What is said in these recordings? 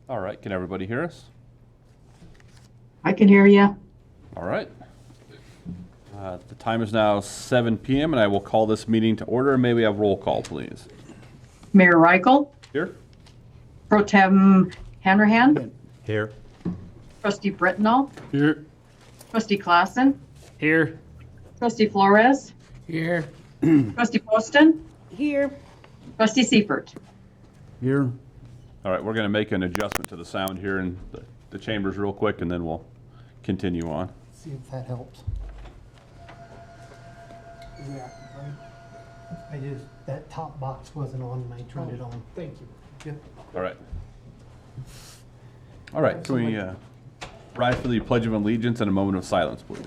All right, can everybody hear us? I can hear you. All right. The time is now 7 p.m. and I will call this meeting to order. May we have roll call, please? Mayor Reichel, Here. Pro Tem Hanrahan, Here. Trustee Brittenall, Here. Trustee Klassen, Here. Trustee Flores, Here. Trustee Poston, Here. Trustee Seifert. Here. All right, we're going to make an adjustment to the sound here in the chambers real quick, and then we'll continue on. See if that helps. Yeah, I just, that top box wasn't on and I turned it on. Thank you. Yep. All right. All right, can we rise for the Pledge of Allegiance and a moment of silence, please?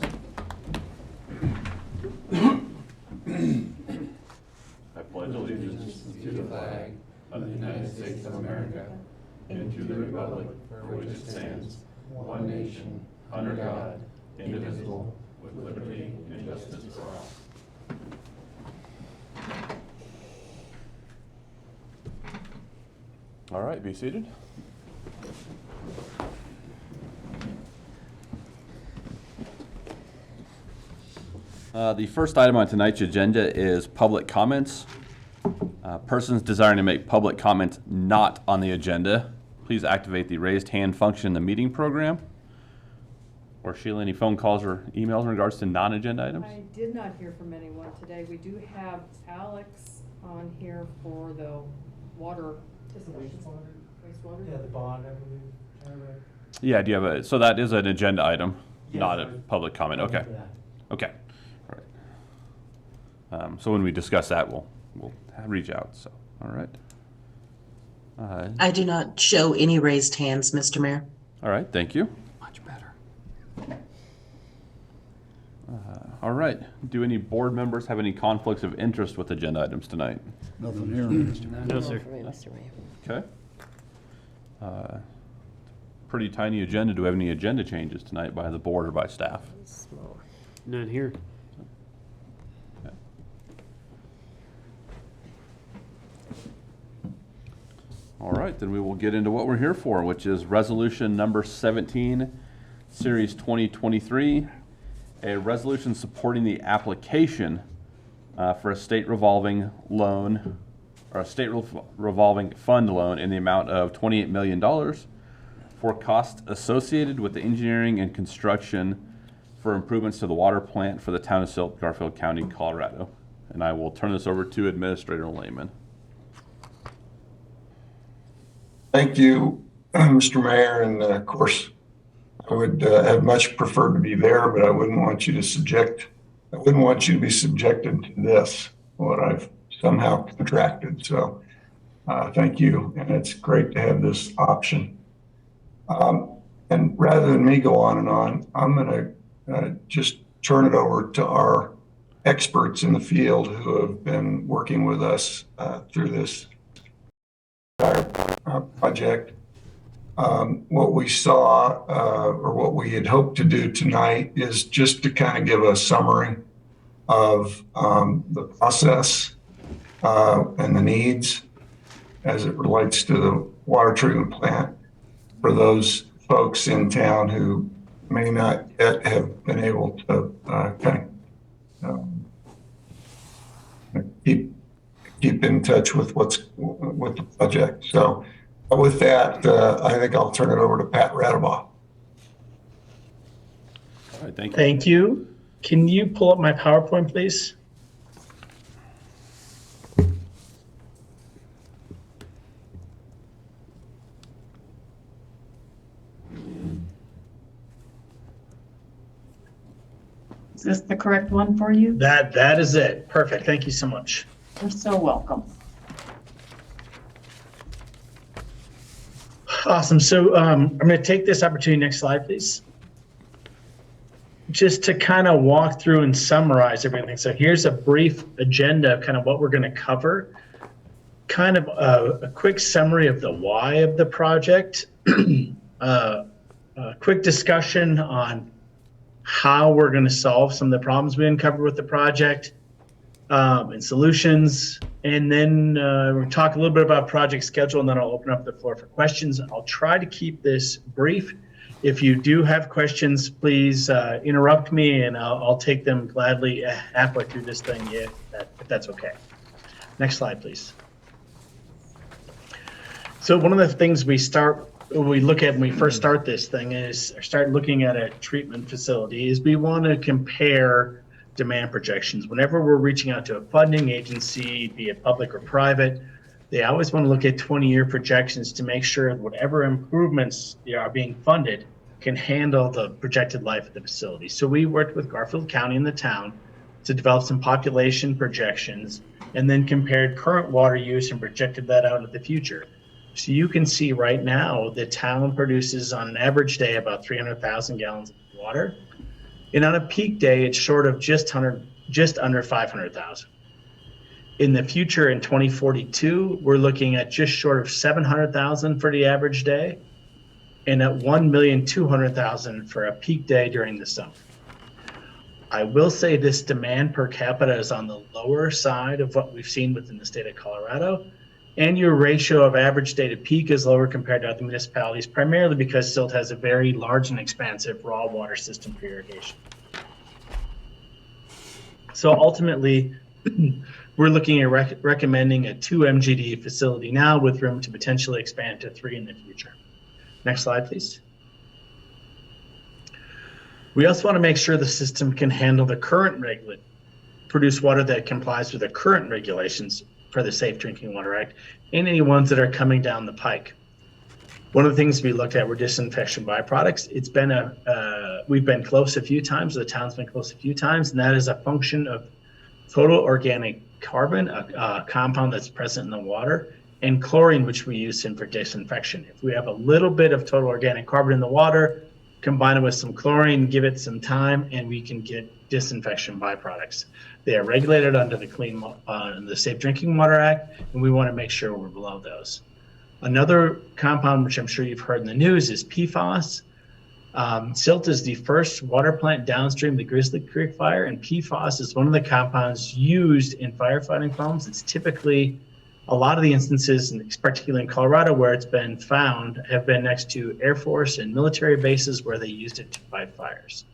I pledge allegiance to the flag of the United States of America and to the republic for which it stands, one nation, under God, indivisible, with liberty and justice for all. All right, be seated. The first item on tonight's agenda is public comments. Persons desiring to make public comments not on the agenda, please activate the raised hand function in the meeting program. Or Sheila, any phone calls or emails in regards to non-agenda items? I did not hear from anyone today. We do have Alex on here for the water discussions. Wastewater? Yeah, the bond, I believe. Yeah, do you have so that is an agenda item, Yes. not a public comment, okay. Okay, all right. So when we discuss that, we'll reach out, so, all right. I do not show any raised hands, Mr. Mayor. All right, thank you. Much better. All right, do any board members have any conflicts of interest with agenda items tonight? Nothing here, Mr. Mayor. No, sir. Okay. Pretty tiny agenda. Do we have any agenda changes tonight by the board or by staff? None here. Okay. All right, then we will get into what we're here for, which is resolution number 17, series 2023, a resolution supporting the application for a state revolving loan or a state revolving fund loan in the amount of $28 million for costs associated with the engineering and construction for improvements to the water plant for the town of Silt, Garfield County, Colorado. And I will turn this over to Administrator Lehman. Thank you, Mr. Mayor, and of course, I would have much preferred to be there, but I wouldn't want you to be subjected to this, what I've somehow contracted. So thank you, and it's great to have this option. And rather than me go on and on, I'm going to just turn it over to our experts in the field who have been working with us through this project. What we saw or what we had hoped to do tonight is just to kind of give a summary of the process and the needs as it relates to the water treatment plant for those folks in town who may not yet have been able to kind of keep in touch with with the project. So with that, I think I'll turn it over to Pat Radabaugh. All right, thank you. Thank you. Can you pull up my PowerPoint, please? Is this the correct one for you? That is it. Perfect. Thank you so much. You're so welcome. Awesome. So I'm going to take this opportunity. Next slide, please. Just to kind of walk through and summarize everything. So here's a brief agenda of kind of what we're going to cover. Kind of a quick summary of the why of the project. A quick discussion on how we're going to solve some of the problems we uncovered with the project. and solutions. And then we'll talk a little bit about project schedule, and then I'll open up the floor for questions. I'll try to keep this brief. If you do have questions, please interrupt me, and I'll take them gladly halfway through this thing, if that's okay. Next slide, please. So one of the things we look at when we first start this thing is start looking at a treatment facility is we want to compare demand projections. Whenever we're reaching out to a funding agency, be it public or private, they always want to look at 20-year projections to make sure that whatever improvements are being funded can handle the projected life of the facility. So we worked with Garfield County and the town to develop some population projections and then compared current water use and projected that out into the future. So you can see right now the town produces on an average day about 300,000 gallons of water. And on a peak day, it's short of just under 500,000. In the future, in 2042, we're looking at just short of 700,000 for the average day and at 1,200,000 for a peak day during the summer. I will say this demand per capita is on the lower side of what we've seen within the state of Colorado. And your ratio of average day to peak is lower compared to other municipalities, primarily because Silt has a very large and expansive raw water system for irrigation. So ultimately, we're looking at recommending a 2 MGD facility now with room to potentially expand to 3 in the future. Next slide, please. We also want to make sure the system can handle the current produce water that complies with the current regulations for the Safe Drinking Water Act and any ones that are coming down the pike. One of the things we looked at were disinfection byproducts. It's been we've been close a few times, the town's been close a few times, and that is a function of total organic carbon, a compound that's present in the water, and chlorine, which we use for disinfection. If we have a little bit of total organic carbon in the water, combine it with some chlorine, give it some time, and we can get disinfection byproducts. They are regulated under the Safe Drinking Water Act, and we want to make sure we're below those. Another compound, which I'm sure you've heard in the news, is PFAS. Silt is the first water plant downstream of the Grizzly Creek fire, and PFAS is one of the compounds used in firefighting foams. It's typically, a lot of the instances, and particularly in Colorado where it's been found, have been next to Air Force and military bases where they used it to fight fires.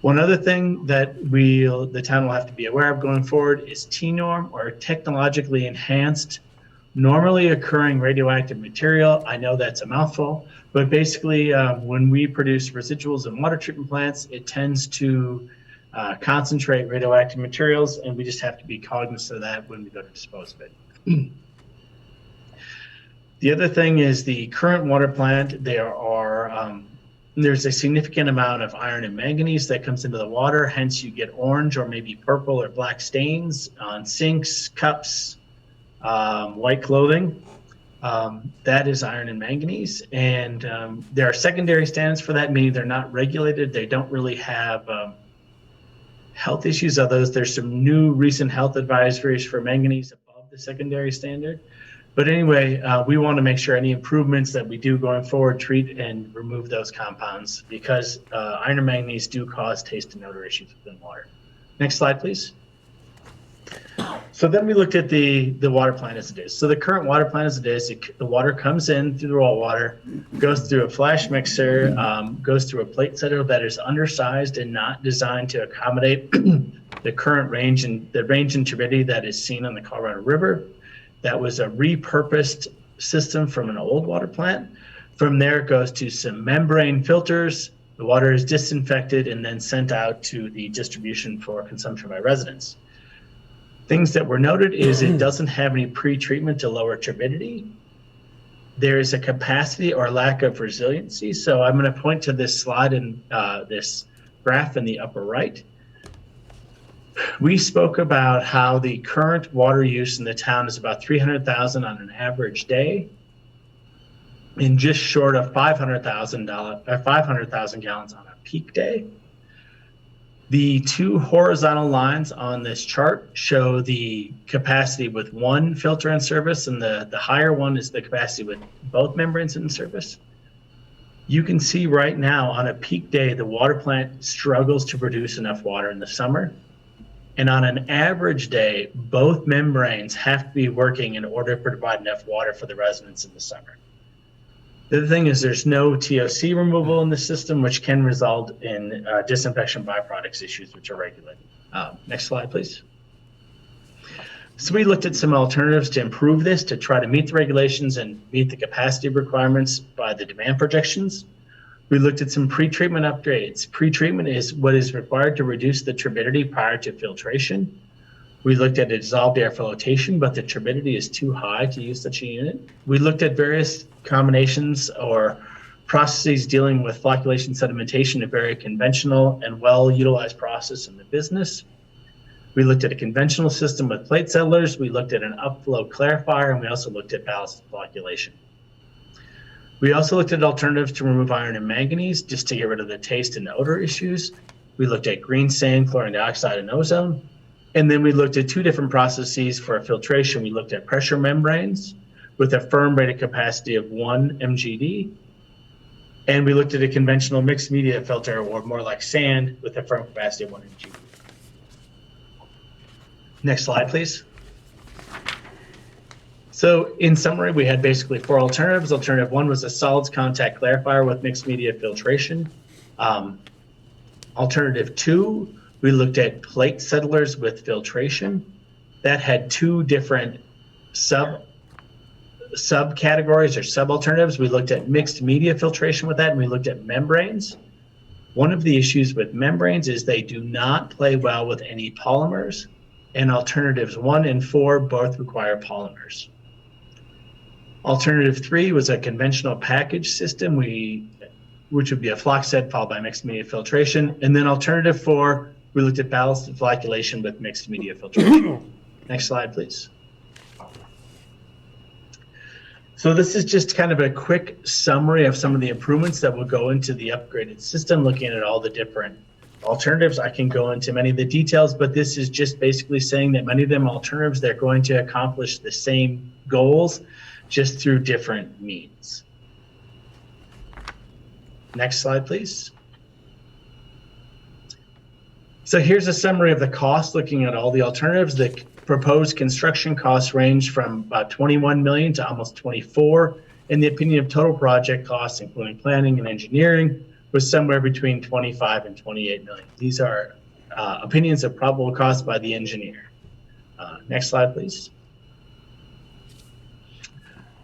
One other thing that the town will have to be aware of going forward is TNORM, or technologically enhanced, normally occurring radioactive material. I know that's a mouthful, but basically when we produce residuals in water treatment plants, it tends to concentrate radioactive materials, and we just have to be cognizant of that when we go to dispose of it. The other thing is the current water plant, there's a significant amount of iron and manganese that comes into the water, hence you get orange or maybe purple or black stains on sinks, cups, white clothing. That is iron and manganese, and there are secondary standards for that, meaning they're not regulated. They don't really have health issues of those. There's some new recent health advisories for manganese above the secondary standard. But anyway, we want to make sure any improvements that we do going forward treat and remove those compounds, because iron and manganese do cause taste and odor issues within water. Next slide, please. So then we looked at the water plant as it is. So the current water plant as it is, the water comes in through the raw water, goes through a flash mixer, goes through a plate setter that is undersized and not designed to accommodate the current range and turbidity that is seen on the Colorado River. That was a repurposed system from an old water plant. From there, it goes to some membrane filters. The water is disinfected and then sent out to the distribution for consumption by residents. Things that were noted is it doesn't have any pre-treatment to lower turbidity. There is a capacity or lack of resiliency. So I'm going to point to this slide in this graph in the upper right. We spoke about how the current water use in the town is about 300,000 on an average day, and just short of 500,000 gallons on a peak day. The two horizontal lines on this chart show the capacity with one filter in service, and the higher one is the capacity with both membranes in service. You can see right now on a peak day, the water plant struggles to produce enough water in the summer. And on an average day, both membranes have to be working in order to provide enough water for the residents in the summer. The other thing is there's no TOC removal in the system, which can result in disinfection byproducts issues, which are regulated. Next slide, please. So we looked at some alternatives to improve this, to try to meet the regulations and meet the capacity requirements by the demand projections. We looked at some pre-treatment upgrades. Pre-treatment is what is required to reduce the turbidity prior to filtration. We looked at a dissolved air flotation, but the turbidity is too high to use such a unit. We looked at various combinations or processes dealing with flocculation sedimentation, a very conventional and well-utilized process in the business. We looked at a conventional system with plate settlers. We looked at an upflow clarifier, and we also looked at ballast flocculation. We also looked at alternatives to remove iron and manganese just to get rid of the taste and odor issues. We looked at green sand, chlorine dioxide, and ozone. And then we looked at two different processes for filtration. We looked at pressure membranes with a firm rated capacity of 1 mgd. And we looked at a conventional mixed media filter, or more like sand, with a firm capacity of 1 mgd. Next slide, please. So in summary, we had basically 4 alternatives. Alternative 1 was a solids contact clarifier with mixed media filtration. Alternative 2, we looked at plate settlers with filtration. That had 2 different subcategories or sub-alternatives. We looked at mixed media filtration with that, and we looked at membranes. One of the issues with membranes is they do not play well with any polymers, and alternatives 1 and 4 both require polymers. Alternative 3 was a conventional package system, which would be a floc sed followed by mixed media filtration. And then alternative 4, we looked at ballast flocculation with mixed media filtration. Next slide, please. So this is just kind of a quick summary of some of the improvements that will go into the upgraded system, looking at all the different alternatives. I can go into many of the details, but this is just basically saying that many of them alternatives, they're going to accomplish the same goals, just through different means. Next slide, please. So here's a summary of the cost, looking at all the alternatives. The proposed construction costs range from about 21 million to almost 24. In the opinion of total project costs, including planning and engineering, was somewhere between 25 and 28 million. These are opinions of probable cost by the engineer. Next slide, please.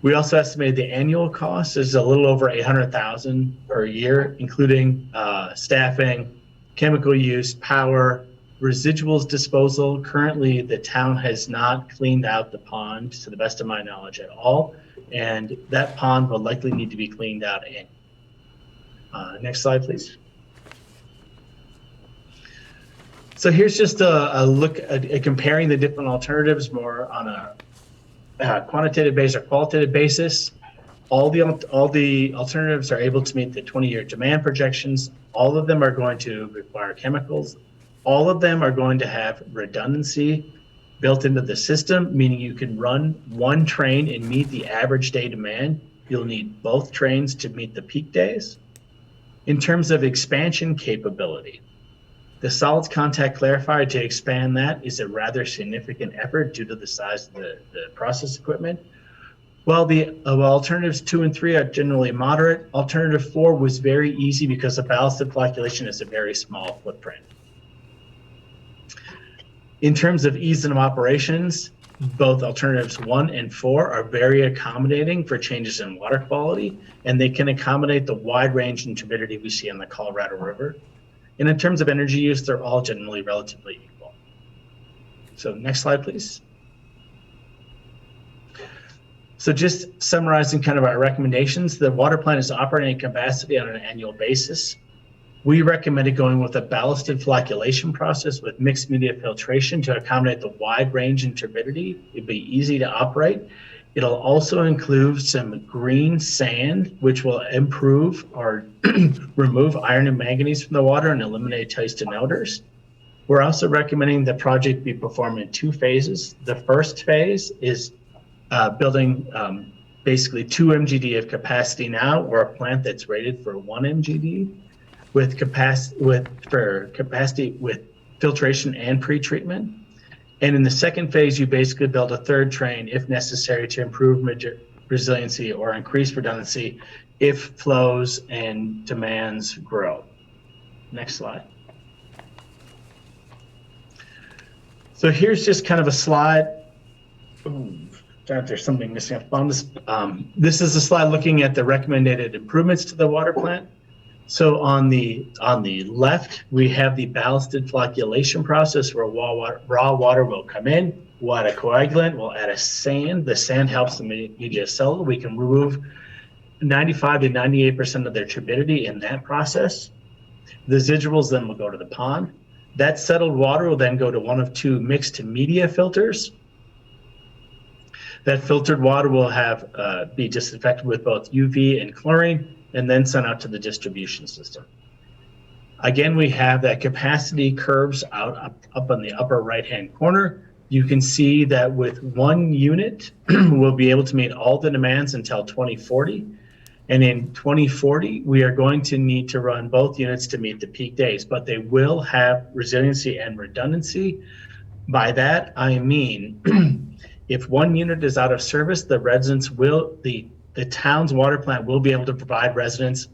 We also estimated the annual cost is a little over 800,000 per year, including staffing, chemical use, power, residuals disposal. Currently, the town has not cleaned out the pond, to the best of my knowledge, at all, and that pond will likely need to be cleaned out annually. Next slide, please. So here's just a look at comparing the different alternatives more on a quantitative basis or qualitative basis. All the alternatives are able to meet the 20-year demand projections. All of them are going to require chemicals. All of them are going to have redundancy built into the system, meaning you can run one train and meet the average day demand. You'll need both trains to meet the peak days. In terms of expansion capability, the solids contact clarifier, to expand that is a rather significant effort due to the size of the process equipment. While the alternatives 2 and 3 are generally moderate, alternative 4 was very easy because the ballasted flocculation is a very small footprint. In terms of ease of operations, both alternatives 1 and 4 are very accommodating for changes in water quality, and they can accommodate the wide range in turbidity we see on the Colorado River. And in terms of energy use, they're all generally relatively equal. So next slide, please. So just summarizing kind of our recommendations, the water plant is operating at capacity on an annual basis. We recommended going with a ballasted flocculation process with mixed media filtration to accommodate the wide range in turbidity. It'd be easy to operate. It'll also include some green sand, which will improve or remove iron and manganese from the water and eliminate taste and odors. We're also recommending the project be performed in 2 phases. The first phase is building basically 2 mgd of capacity now, or a plant that's rated for 1 mgd with capacity with filtration and pretreatment. And in the second phase, you basically build a third train if necessary to improve resiliency or increase redundancy if flows and demands grow. Next slide. So here's just kind of a slide. Ooh, there's something missing on this. This is a slide looking at the recommended improvements to the water plant. So on the left, we have the ballasted flocculation process where raw water will come in. We'll add a coagulant, we'll add a sand. The sand helps the media cell. We can remove 95 to 98% of their turbidity in that process. The residuals then will go to the pond. That settled water will then go to one of two mixed to media filters. That filtered water will be disinfected with both UV and chlorine, and then sent out to the distribution system. Again, we have that capacity curves up on the upper right-hand corner. You can see that with one unit, we'll be able to meet all the demands until 2040. And in 2040, we are going to need to run both units to meet the peak days, but they will have resiliency and redundancy. By that, I mean, if one unit is out of service, the town's water plant will be able to provide residents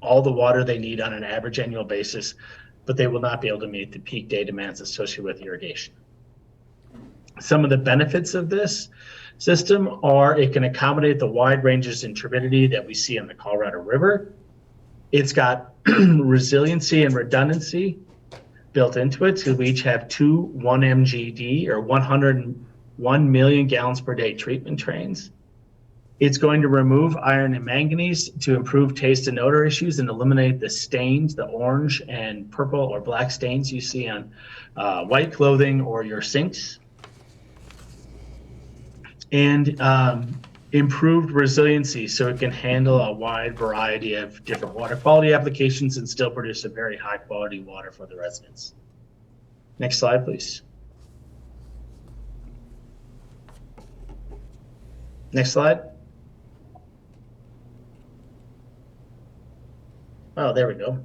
all the water they need on an average annual basis, but they will not be able to meet the peak day demands associated with irrigation. Some of the benefits of this system are it can accommodate the wide ranges in turbidity that we see in the Colorado River. It's got resiliency and redundancy built into it, so we each have two 1 MGD or 101 million gallons per day treatment trains. It's going to remove iron and manganese to improve taste and odor issues and eliminate the stains, the orange and purple or black stains you see on white clothing or your sinks. And improved resiliency so it can handle a wide variety of different water quality applications and still produce a very high quality water for the residents. Next slide, please. Next slide. Oh, there we go.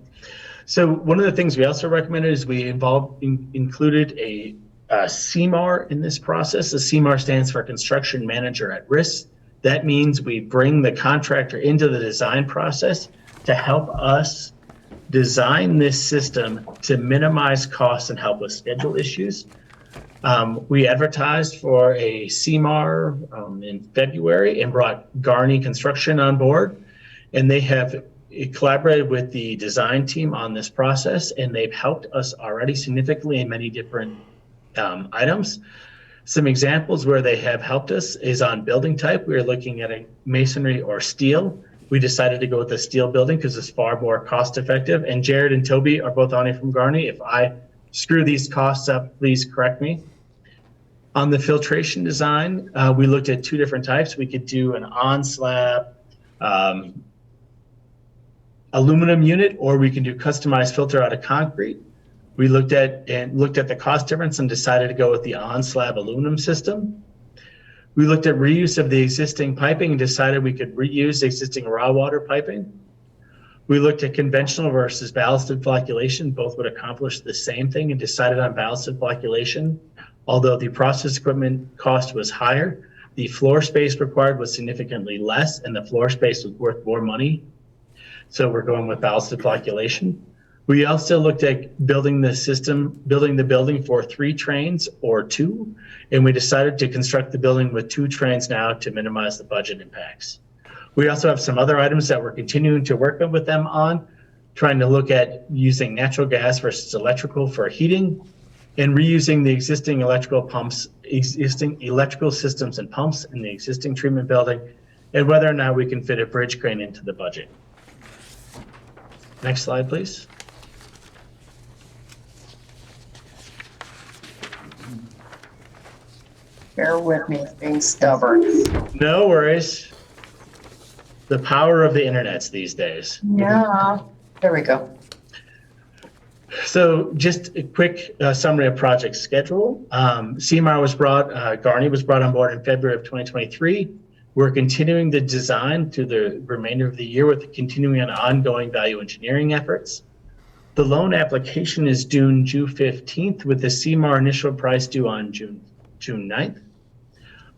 So one of the things we also recommended is we included a CMAR in this process. The CMAR stands for Construction Manager at Risk. That means we bring the contractor into the design process to help us design this system to minimize costs and help with schedule issues. We advertised for a CMAR in February and brought Garney Construction on board, and they have collaborated with the design team on this process, and they've helped us already significantly in many different items. Some examples where they have helped us is on building type. We were looking at a masonry or steel. We decided to go with the steel building because it's far more cost effective. And Jared and Toby are both on it from Garney. If I screw these costs up, please correct me. On the filtration design, we looked at two different types. We could do an on-slab aluminum unit, or we can do customized filter out of concrete. We looked at the cost difference and decided to go with the on-slab aluminum system. We looked at reuse of the existing piping and decided we could reuse existing raw water piping. We looked at conventional versus ballasted flocculation. Both would accomplish the same thing and decided on ballasted flocculation. Although the process equipment cost was higher, the floor space required was significantly less, and the floor space was worth more money. So we're going with ballasted flocculation. We also looked at building the building for 3 trains or 2, and we decided to construct the building with 2 trains now to minimize the budget impacts. We also have some other items that we're continuing to work with them on, trying to look at using natural gas versus electrical for heating, and reusing the existing electrical systems and pumps in the existing treatment building, and whether or not we can fit a bridge crane into the budget. Next slide, please. Bear with me, being stubborn. No worries. The power of the internets these days. Yeah, there we go. So just a quick summary of project schedule. CMAR was Garney was brought on board in February of 2023. We're continuing the design through the remainder of the year with continuing on ongoing value engineering efforts. The loan application is due June 15th with the CMAR initial price due on June 9th.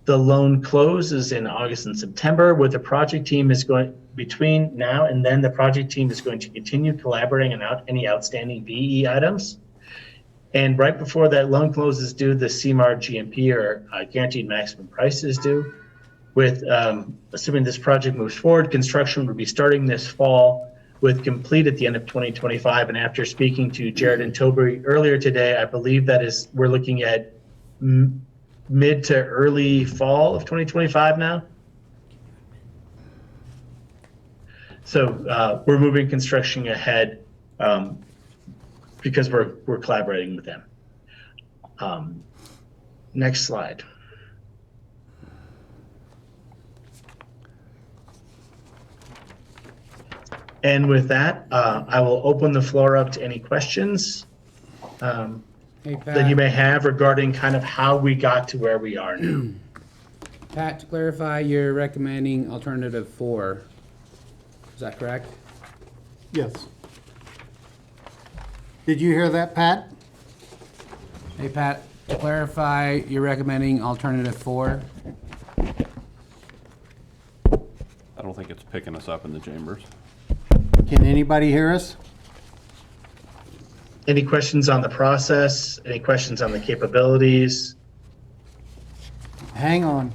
The loan closes in August and September with the project team is going, between now and then, the project team is going to continue collaborating on any outstanding VE items. And right before that loan closes due, the CMAR GMP or guaranteed maximum price is due. With assuming this project moves forward, construction will be starting this fall with complete at the end of 2025. And after speaking to Jared and Toby earlier today, I believe we're looking at mid to early fall of 2025 now. So we're moving construction ahead because we're collaborating with them. Next slide. And with that, I will open the floor up to any questions Hey, that you Pat, may have regarding kind of how we got to where we are now. Pat, to clarify, you're recommending alternative 4. Is that correct? Yes. Did you hear that, Pat? Hey, Pat, to clarify, you're recommending alternative 4? I don't think it's picking us up in the chambers. Can anybody hear us? Any questions on the process? Any questions on the capabilities? Hang on.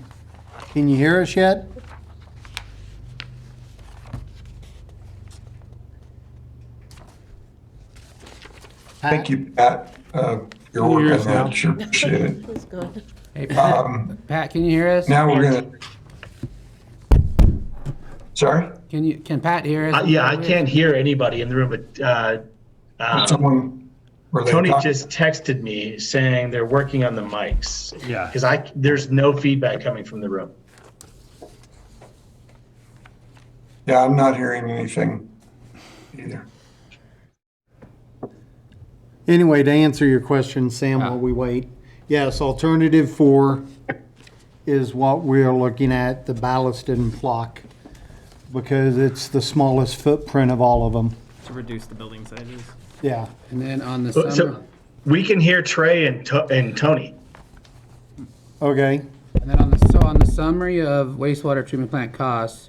Can you hear us yet? Thank you, Pat. Your work on that, sure appreciate it. Hey, Pat, Pat, can you hear us? Now we're gonna, sorry? Can Pat hear us? Yeah, I can't hear anybody in the room, but Someone, were they Tony talking? just texted me saying they're working on the mics. Yeah. Because there's no feedback coming from the room. Yeah, I'm not hearing anything either. Anyway, to answer your question, Sam, while we wait, yes, alternative 4 is what we're looking at, the ballasted block, because it's the smallest footprint of all of them. To reduce the building sizes. Yeah. And then on the So summer, we can hear Trey and Tony. Okay. and then on the summary of wastewater treatment plant costs,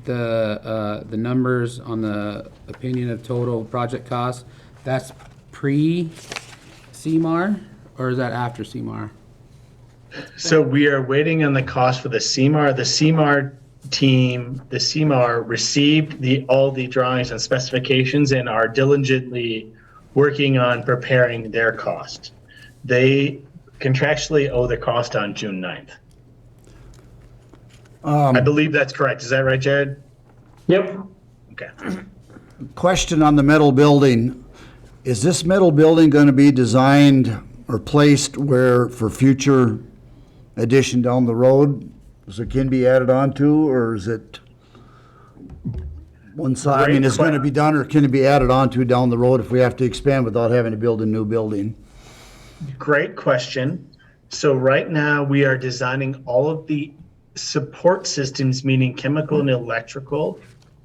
the numbers on the opinion of total project costs, that's pre-CMAR, or is that after CMAR? So we are waiting on the cost for the CMAR. The CMAR team, the CMAR received all the drawings and specifications and are diligently working on preparing their cost. They contractually owe the cost on June 9th. I believe that's correct. Is that right, Jared? Yep. Okay. Question on the metal building. Is this metal building going to be designed or placed where for future addition down the road? So it can be added on to, or is it one side? I mean, is it going to be done, or can it be added on to down the road if we have to expand without having to build a new building? Great question. So right now we are designing all of the support systems, meaning chemical and electrical,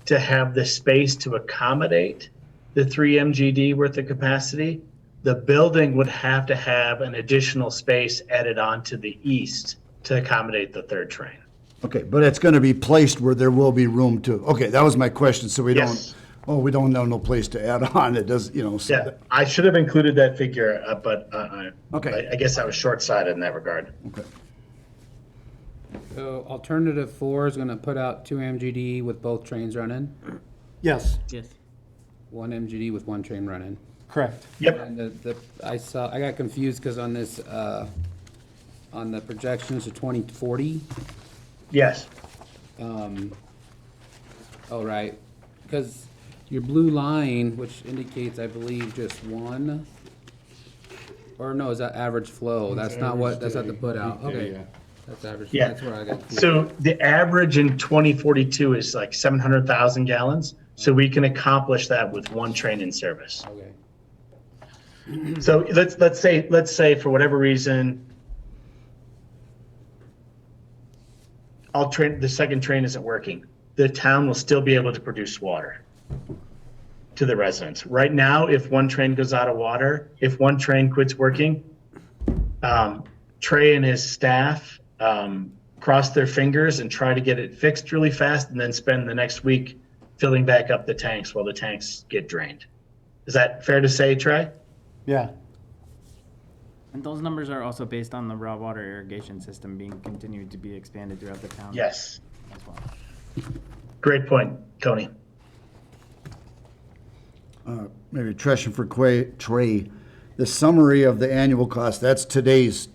to have the space to accommodate the 3 MGD worth of capacity. The building would have to have an additional space added on to the east to accommodate the third train. Okay, but it's going to be placed where there will be room to, okay, that was my question, so we Yes. we don't have no place to add on, it does, so Yeah, I should have included that figure, but Okay. I guess I was short-sighted in that regard. Okay. So alternative 4 is gonna put out 2 MGD with both trains running, Yes, Yes. 1 MGD with 1 train running. correct. Yep. And I got confused because on this, on the projections to 2040, Yes. oh, right, because your blue line, which indicates, I believe, just 1, or no, is that average flow? That's not what, that's not the put out, okay. That's average, Yeah. that's where I got confused. So the average in 2042 is like 700,000 gallons. So we can accomplish that with 1 train in service. Okay. So let's say for whatever reason, the second train isn't working. The town will still be able to produce water to the residents. Right now, if one train goes out of water, if one train quits working, Trey and his staff cross their fingers and try to get it fixed really fast and then spend the next week filling back up the tanks while the tanks get drained. Is that fair to say, Trey? Yeah. And those numbers are also based on the raw water irrigation system being continued to be expanded throughout the town. Yes. As well. Great point, Tony. Maybe a question for Trey. The summary of the annual cost, that's today's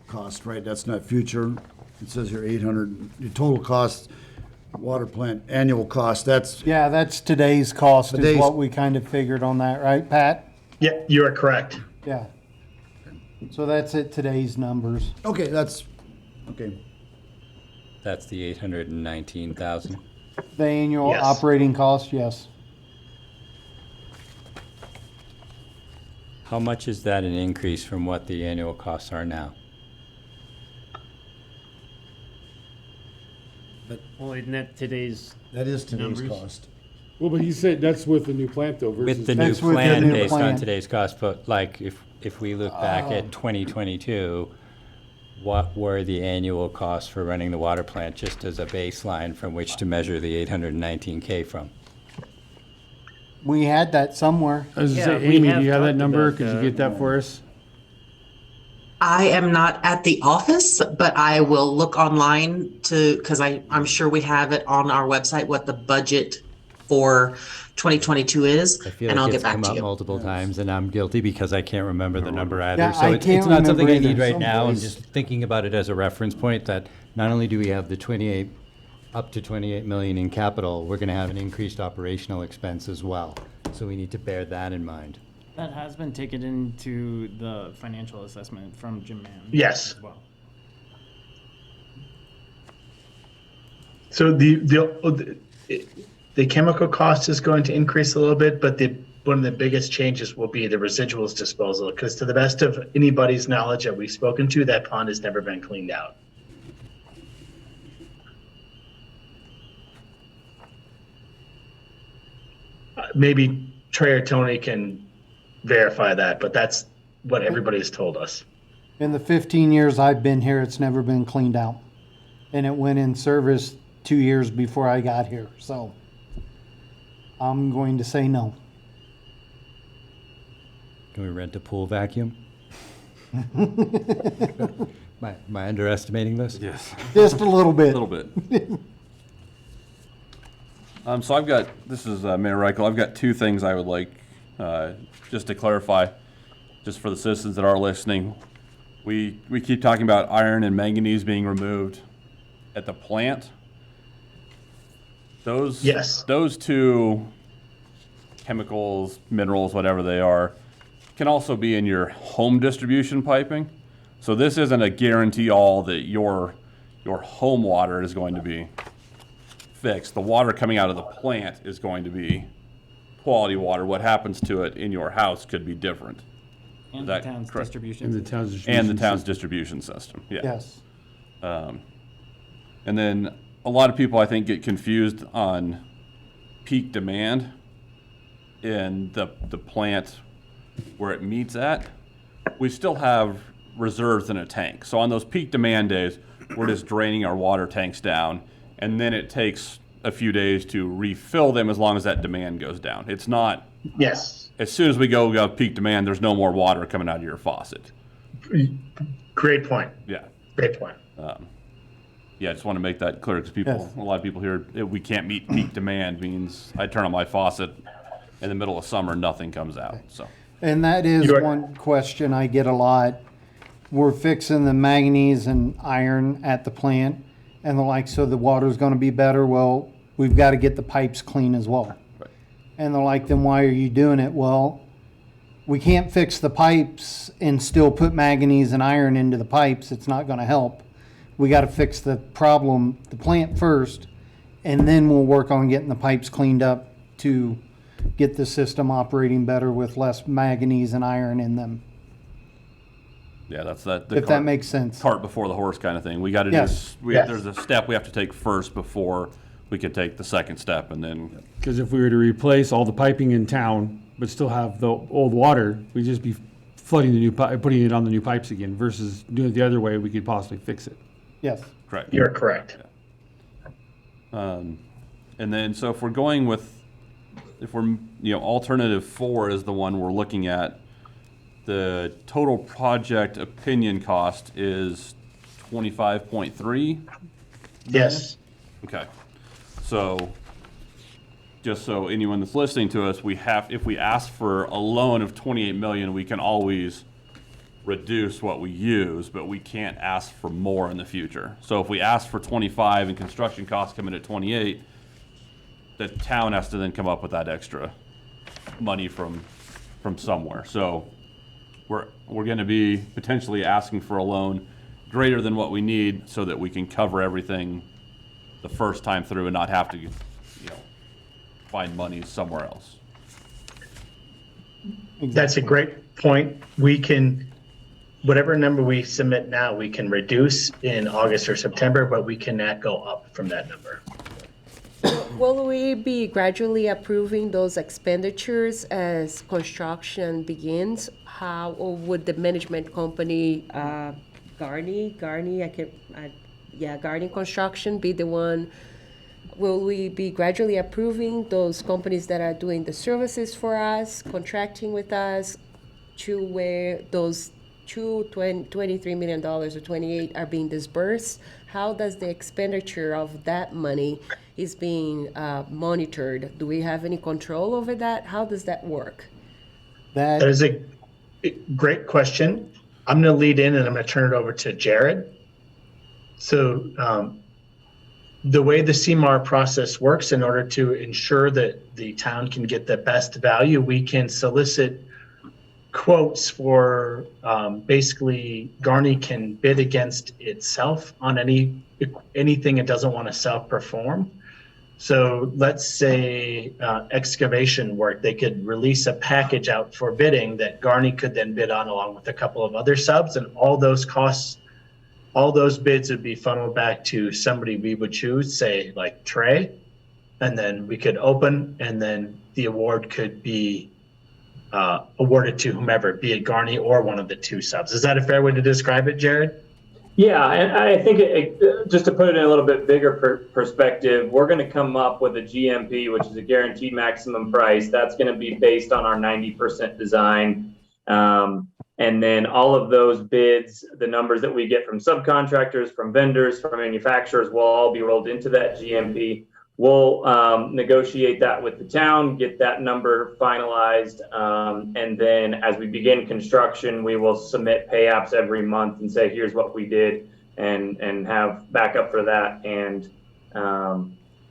cost, right? That's not future. It says here 800, the total cost, water plant, annual cost, that's, Yeah, that's today's cost is Today's- what we kind of figured on that, right, Pat? Yeah, you are correct. Yeah. So that's at today's numbers. okay, that's, okay. That's the 819,000. The annual Yes. operating cost, yes. How much is that an increase from what the annual costs are now? Well, isn't that today's? That is today's Numbers. cost. Well, but he said that's with the new plant though versus. With the new That's with the plan new based on plan. today's cost, but like if we look back at 2022, what were the annual costs for running the water plant just as a baseline from which to measure the 819K from? We had that somewhere. I was gonna Yeah, say, we Amy, have do you have that talked number? about Could you that. get that for us? I am not at the office, but I will look online because I'm sure we have it on our website, what the budget for 2022 is, I feel and I'll like get it's back come to up you. multiple times, and I'm guilty because I can't remember the number either. Yeah, So I it's can't not something I remember need either. right now. I'm Someplace- just thinking about it as a reference point that not only do we have the 28, up to 28 million in capital, we're going to have an increased operational expense as well. So we need to bear that in mind. That has been taken into the financial assessment from Jim Mann. Yes. As well. So the chemical cost is going to increase a little bit, but one of the biggest changes will be the residuals disposal, because to the best of anybody's knowledge that we've spoken to, that pond has never been cleaned out. Maybe Trey or Tony can verify that, but that's what everybody's told us. In the 15 years I've been here, it's never been cleaned out. And it went in service 2 years before I got here, so I'm going to say no. Can we rent a pool vacuum? Am I underestimating this? Yes. Just a little A bit. little bit. So I've got, this is Mayor Reichel, I've got two things I would like just to clarify, just for the citizens that are listening. We keep talking about iron and manganese being removed at the plant. Yes. Those two chemicals, minerals, whatever they are, can also be in your home distribution piping. So this isn't a guarantee all that your home water is going to be fixed. The water coming out of the plant is going to be quality water. What happens to it in your house could be different. And Is the that town's correct? distribution. And the town's distribution. And the town's system. distribution system, yeah. Yes. And then a lot of people, I think, get confused on peak demand in the plant where it meets at. We still have reserves in a tank. So on those peak demand days, we're just draining our water tanks down, and then it takes a few days to refill them as long as that demand goes down. It's not, Yes. as soon as we go peak demand, there's no more water coming out of your faucet. Great point. Yeah. Great point. Yeah, I just want to make that clear because Yes. a lot of people here, we can't meet peak demand means I turn on my faucet in the middle of summer, nothing comes out, so. And that is You are- one question I get a lot. We're fixing the manganese and iron at the plant, and they're like, so the water's gonna be better? Well, we've got to get the pipes clean as well. Right. And they're like, then why are you doing it? Well, we can't fix the pipes and still put manganese and iron into the pipes. It's not gonna help. We got to fix the problem, the plant first, and then we'll work on getting the pipes cleaned up to get the system operating better with less manganese and iron in them. Yeah, that's that. If that makes sense. Cart before the horse kind of thing. We got to Yes. do, Yes. there's a step we have to take first before we could take the second step and then, Because if we were to replace all the piping in town, but still have the old water, we'd just be flooding the new pipe, putting it on the new pipes again, versus doing it the other way, we could possibly fix it. Yes. correct. You're correct. And then, so if we're going with, if we're, alternative 4 is the one we're looking at, the total project opinion cost is 25.3. Yes. Okay. So, just so anyone that's listening to us, if we ask for a loan of 28 million, we can always reduce what we use, but we can't ask for more in the future. So if we ask for 25 and construction costs come in at 28, the town has to then come up with that extra money from somewhere. So we're going to be potentially asking for a loan greater than what we need so that we can cover everything the first time through and not have to, find money somewhere else. That's a great point. We can, whatever number we submit now, we can reduce in August or September, but we cannot go up from that number. Will we be gradually approving those expenditures as construction begins? How, or would the management company, Garney, Garney Construction be the one? Will we be gradually approving those companies that are doing the services for us, contracting with us, to where those $23 million or 28 are being dispersed? How does the expenditure of that money is being monitored? Do we have any control over that? How does that work? That is a great question. I'm going to lead in and I'm going to turn it over to Jared. So the way the CMAR process works, in order to ensure that the town can get the best value, we can solicit quotes for basically Garney can bid against itself on anything it doesn't want to self-perform. So let's say excavation work, they could release a package out for bidding that Garney could then bid on along with a couple of other subs, and all those costs, all those bids would be funneled back to somebody we would choose, say like Trey, and then we could open, and then the award could be awarded to whomever, be it Garney or one of the two subs. Is that a fair way to describe it, Jared? Yeah, and I think just to put it in a little bit bigger perspective, we're going to come up with a GMP, which is a guaranteed maximum price. That's going to be based on our 90% design. And then all of those bids, the numbers that we get from subcontractors, from vendors, from manufacturers, will all be rolled into that GMP. We'll negotiate that with the town, get that number finalized, and then as we begin construction, we will submit pay apps every month and say, here's what we did, and have backup for that, and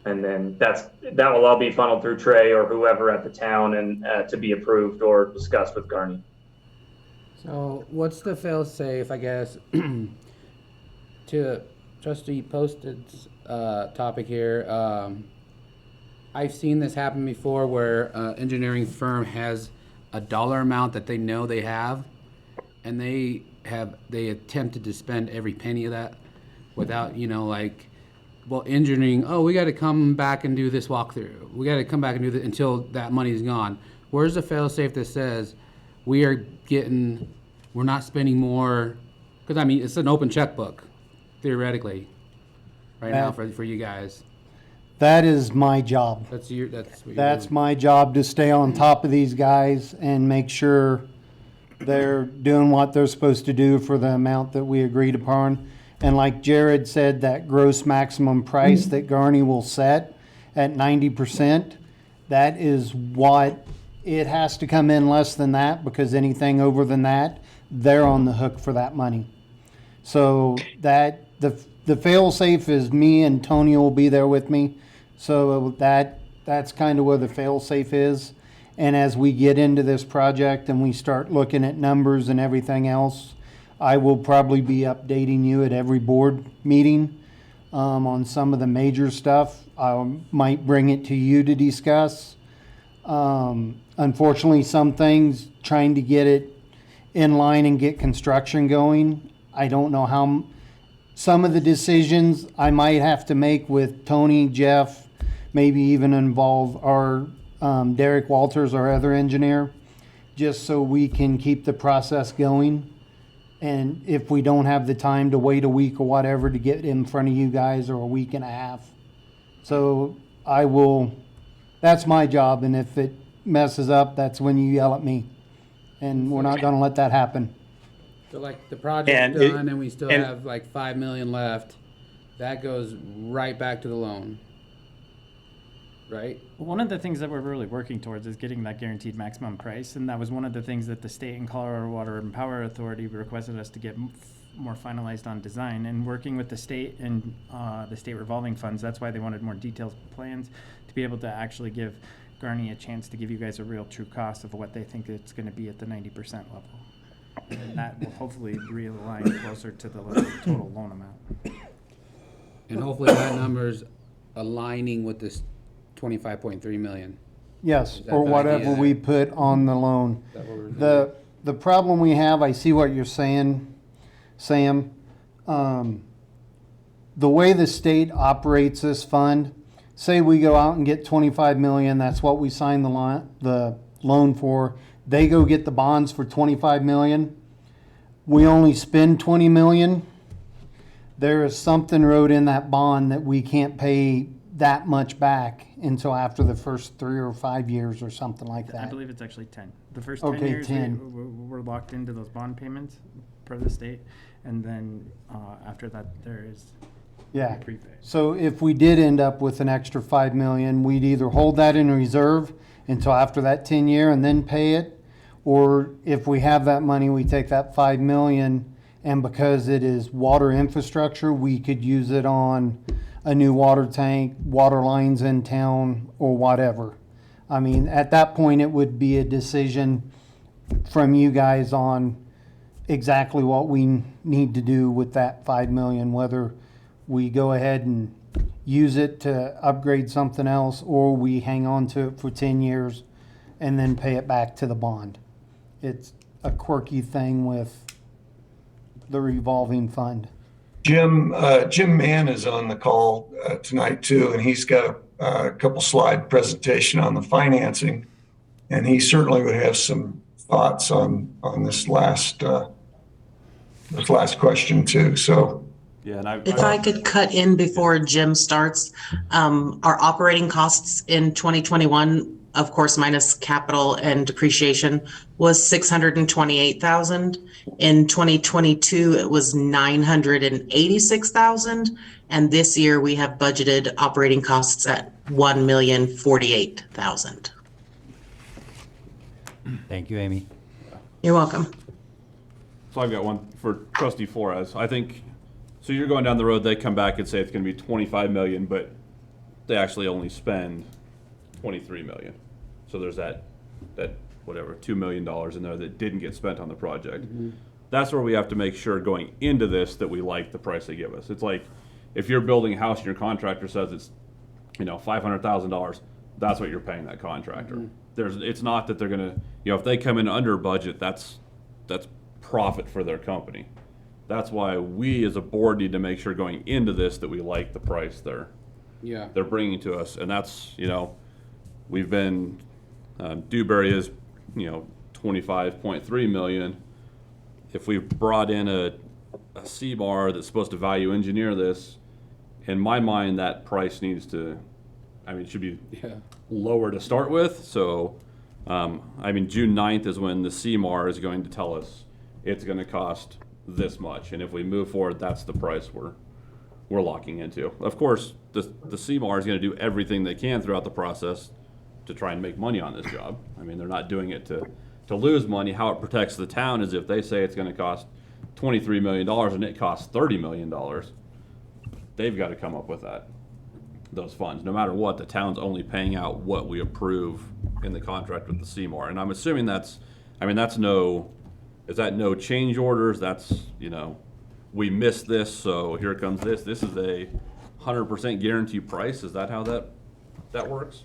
then that will all be funneled through Trey or whoever at the town and to be approved or discussed with Garney. So what's the fail-safe, I guess, to Trustee Posted's topic here? I've seen this happen before where an engineering firm has a dollar amount that they know they have, and they attempted to spend every penny of that without, engineering, we got to come back and do this walkthrough. We got to come back and do this until that money's gone. Where's the fail-safe that says we're not spending more? Because, it's an open checkbook, theoretically, right now for you guys. That is my job. That's my job, to stay on top of these guys and make sure they're doing what they're supposed to do for the amount that we agreed upon. And like Jared said, that gross maximum price that Garney will set at 90%, that is what it has to come in less than that, because anything over than that, they're on the hook for that money. So that the fail safe is me, and Tony will be there with me. So that's kind of where the fail safe is. And as we get into this project and we start looking at numbers and everything else, I will probably be updating you at every board meeting on some of the major stuff. I might bring it to you to discuss. Unfortunately, some things, trying to get it in line and get construction going, I don't know how some of the decisions I might have to make with Tony, Jeff, maybe even involve our Derek Walters, our other engineer, just so we can keep the process going. And if we don't have the time to wait a week or whatever to get in front of you guys, or a week and a half. So I will, that's my job, and if it messes up, that's when you yell at me. And we're not gonna let that happen. So like the project's done and we still have like 5 million left, that goes right back to the loan. Right? One of the things that we're really working towards is getting that guaranteed maximum price, and that was one of the things that the state and Colorado Water and Power Authority requested us to get more finalized on design. And working with the state and the state revolving funds, that's why they wanted more detailed plans to be able to actually give Garney a chance to give you guys a real true cost of what they think it's going to be at the 90% level. And that will hopefully realign closer to the total loan amount. And hopefully that number's aligning with this 25.3 million. Yes, Is that or the whatever idea? we put on the loan. Is that what we're doing? The problem we have, I see what you're saying, Sam. The way the state operates this fund, say we go out and get 25 million, that's what we sign the loan for. They go get the bonds for 25 million. We only spend 20 million. There is something wrote in that bond that we can't pay that much back until after the first 3 or 5 years or something like that. I believe it's actually 10. The first Okay, 10 years, 10. we're locked into those bond payments per the state, and then after that, there is Yeah. prepay. So if we did end up with an extra 5 million, we'd either hold that in reserve until after that 10 year and then pay it, or if we have that money, we take that 5 million, and because it is water infrastructure, we could use it on a new water tank, water lines in town, or whatever. I mean, at that point, it would be a decision from you guys on exactly what we need to do with that 5 million, whether we go ahead and use it to upgrade something else, or we hang on to it for 10 years and then pay it back to the bond. It's a quirky thing with the revolving fund. Jim Mann is on the call tonight too, and he's got a couple slide presentation on the financing, and he certainly would have some thoughts on this last question too. So, Yeah, and If I could cut in before Jim starts, our operating costs in 2021, of course, minus capital and depreciation, was 628,000. In 2022, it was 986,000. And this year we have budgeted operating costs at 1,048,000. Thank you, Amy. You're welcome. So I've got one for Trustee Flores. I think, so you're going down the road, they come back and say it's gonna be 25 million, but they actually only spend 23 million. So there's that whatever, $2 million in there that didn't get spent on the project. That's where we have to make sure going into this that we like the price they give us. It's like, if you're building a house and your contractor says it's, $500,000, that's what you're paying that contractor. It's not that they're gonna, if they come in under budget, that's profit for their company. That's why we as a board need to make sure going into this that we like the price they're bringing to us. And that's, we've been, Dewberry is, 25.3 million. If we brought in a CBAR that's supposed to value engineer this, in my mind, that price needs to, it should be lower to start with. So, June 9th is when the CMAR is going to tell us it's going to cost this much. And if we move forward, that's the price we're locking into. Of course, the CMAR is going to do everything they can throughout the process to try and make money on this job. They're not doing it to lose money. How it protects the town is if they say it's going to cost $23 million and it costs $30 million, they've got to come up with those funds. No matter what, the town's only paying out what we approve in the contract with the CMAR. And I'm assuming is that no change orders? That's, we missed this, so here comes this. This is a 100% guarantee price. Is that how that works?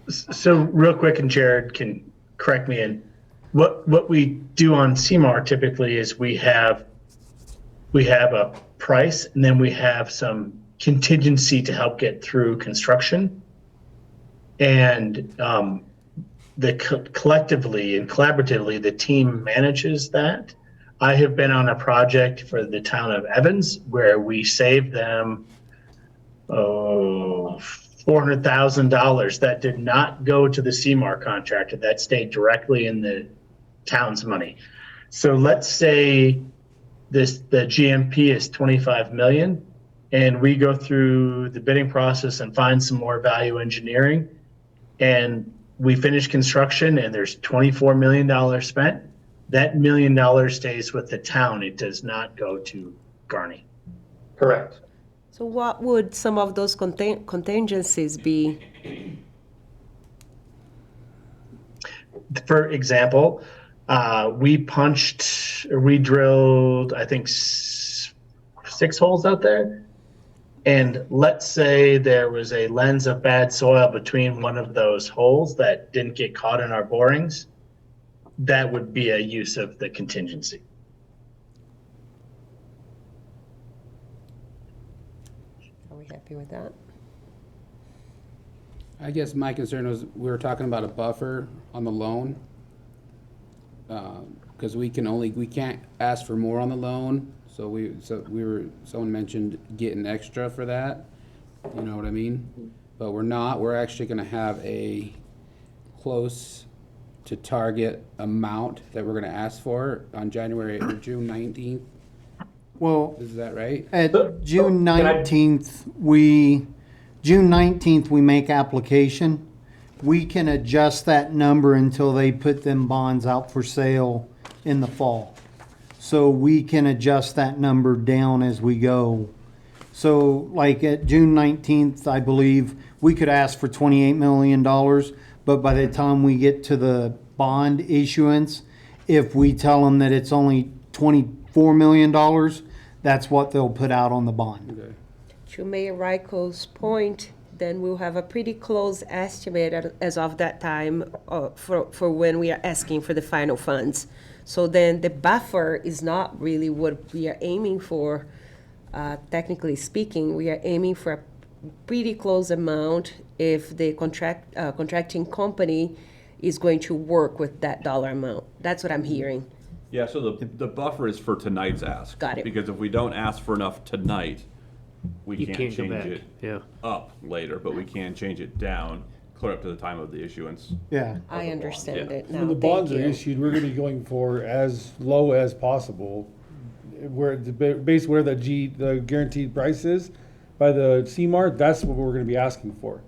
So real quick, and Jared can correct me, and what we do on CMAR typically is we have a price, and then we have some contingency to help get through construction. And collectively and collaboratively, the team manages that. I have been on a project for the town of Evans where we saved them $400,000 that did not go to the CMAR contractor. That stayed directly in the town's money. So let's say the GMP is 25 million, and we go through the bidding process and find some more value engineering, and we finish construction and there's $24 million spent. That $1 million stays with the town. It does not go to Garney. Correct. So what would some of those contingencies be? For example, we drilled, I think, 6 holes out there. And let's say there was a lens of bad soil between one of those holes that didn't get caught in our borings. That would be a use of the contingency. Are we happy with that? I guess my concern was, we were talking about a buffer on the loan. Because we can't ask for more on the loan, someone mentioned getting extra for that, you know what I mean? But we're actually gonna have a close to target amount that we're gonna ask for on January or June 19th. Well, Is that right? at June 19th, we make application. We can adjust that number until they put them bonds out for sale in the fall. So we can adjust that number down as we go. So like at June 19th, I believe, we could ask for $28 million, but by the time we get to the bond issuance, if we tell them that it's only $24 million, that's what they'll put out on the bond. Okay. To Mayor Ryko's point, then we'll have a pretty close estimate as of that time for when we are asking for the final funds. So then the buffer is not really what we are aiming for. Technically speaking, we are aiming for a pretty close amount if the contracting company is going to work with that dollar amount. That's what I'm hearing. Yeah, so the buffer is for tonight's ask. Got it. Because if we don't ask for enough tonight, we can't go change back. it Yeah. up later, but we can change it down, clear up to the time of the issuance. Yeah. I understand it now. When the Thank bonds are you. issued, we're gonna be going for as low as possible. Where based where the guaranteed price is by the CMAR, that's what we're gonna be asking for.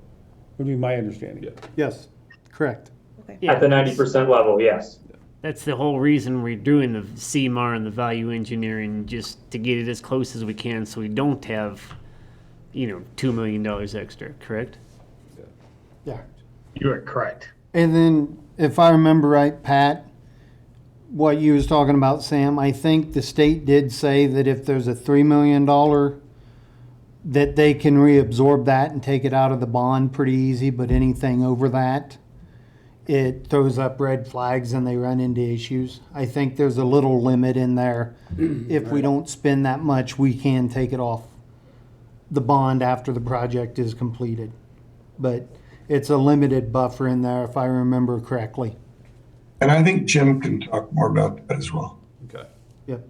Would be my understanding. Yeah. Yes, correct. At the 90% level, yes. That's the whole reason we're doing the CMAR and the value engineering, just to get it as close as we can so we don't have, $2 million extra, correct? Yeah. You are correct. And then, if I remember right, Pat, what you was talking about, Sam, I think the state did say that if there's a $3 million, that they can reabsorb that and take it out of the bond pretty easy, but anything over that, it throws up red flags and they run into issues. I think there's a little limit in there. If we don't spend that much, we can take it off the bond after the project is completed. But it's a limited buffer in there, if I remember correctly. And I think Jim can talk more about that as well. Okay. Yep.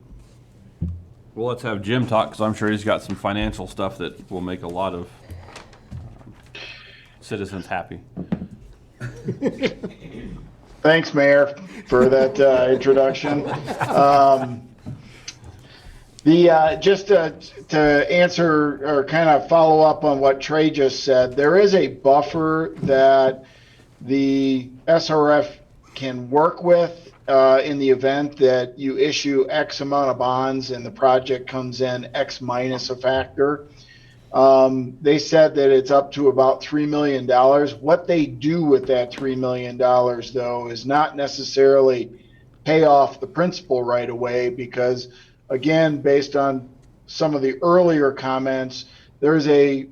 Well, let's have Jim talk, because I'm sure he's got some financial stuff that will make a lot of citizens happy. Thanks, Mayor, for that introduction. Just to answer or kind of follow up on what Trey just said, there is a buffer that the SRF can work with in the event that you issue X amount of bonds and the project comes in X minus a factor. They said that it's up to about $3 million. What they do with that $3 million, though, is not necessarily pay off the principal right away because, again, based on some of the earlier comments, there's a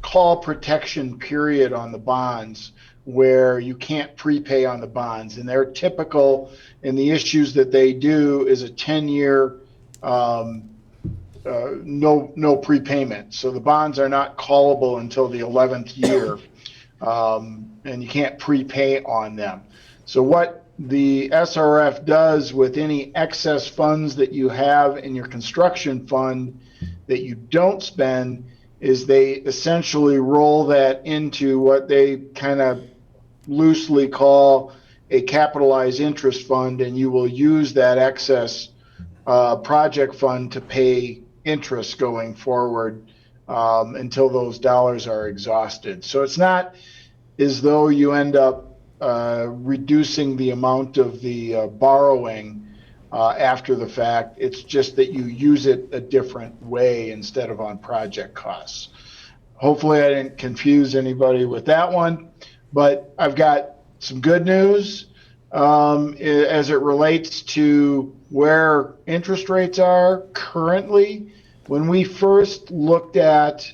call protection period on the bonds where you can't prepay on the bonds. And they're typical, and the issues that they do is a 10-year um, no prepayment. So the bonds are not callable until the 11th year, and you can't prepay on them. So what the SRF does with any excess funds that you have in your construction fund that you don't spend is they essentially roll that into what they kind of loosely call a capitalized interest fund, and you will use that excess project fund to pay interest going forward until those dollars are exhausted. So it's not as though you end up reducing the amount of the borrowing after the fact. It's just that you use it a different way instead of on project costs. Hopefully I didn't confuse anybody with that one, but I've got some good news as it relates to where interest rates are currently. When we first looked at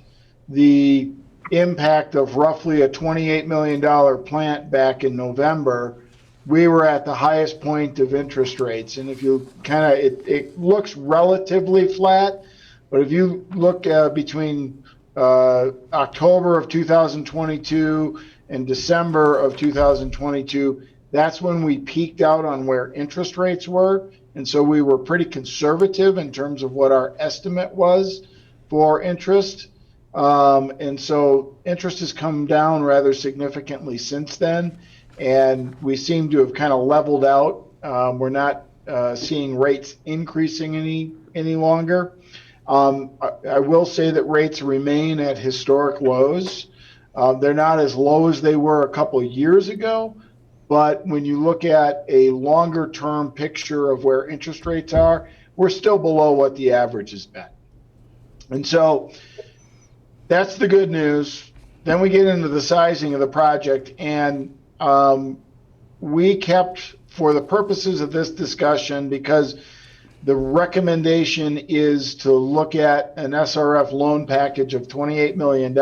the impact of roughly a $28 million plant back in November, we were at the highest point of interest rates. And if you kind of, it looks relatively flat, but if you look between October of 2022 and December of 2022, that's when we peaked out on where interest rates were. And so we were pretty conservative in terms of what our estimate was for interest. And so interest has come down rather significantly since then. And we seem to have kind of leveled out. We're not seeing rates increasing any longer. I will say that rates remain at historic lows. They're not as low as they were a couple of years ago, but when you look at a longer term picture of where interest rates are, we're still below what the average has been. And so that's the good news. Then we get into the sizing of the project, and we kept, for the purposes of this discussion, because the recommendation is to look at an SRF loan package of $28 million.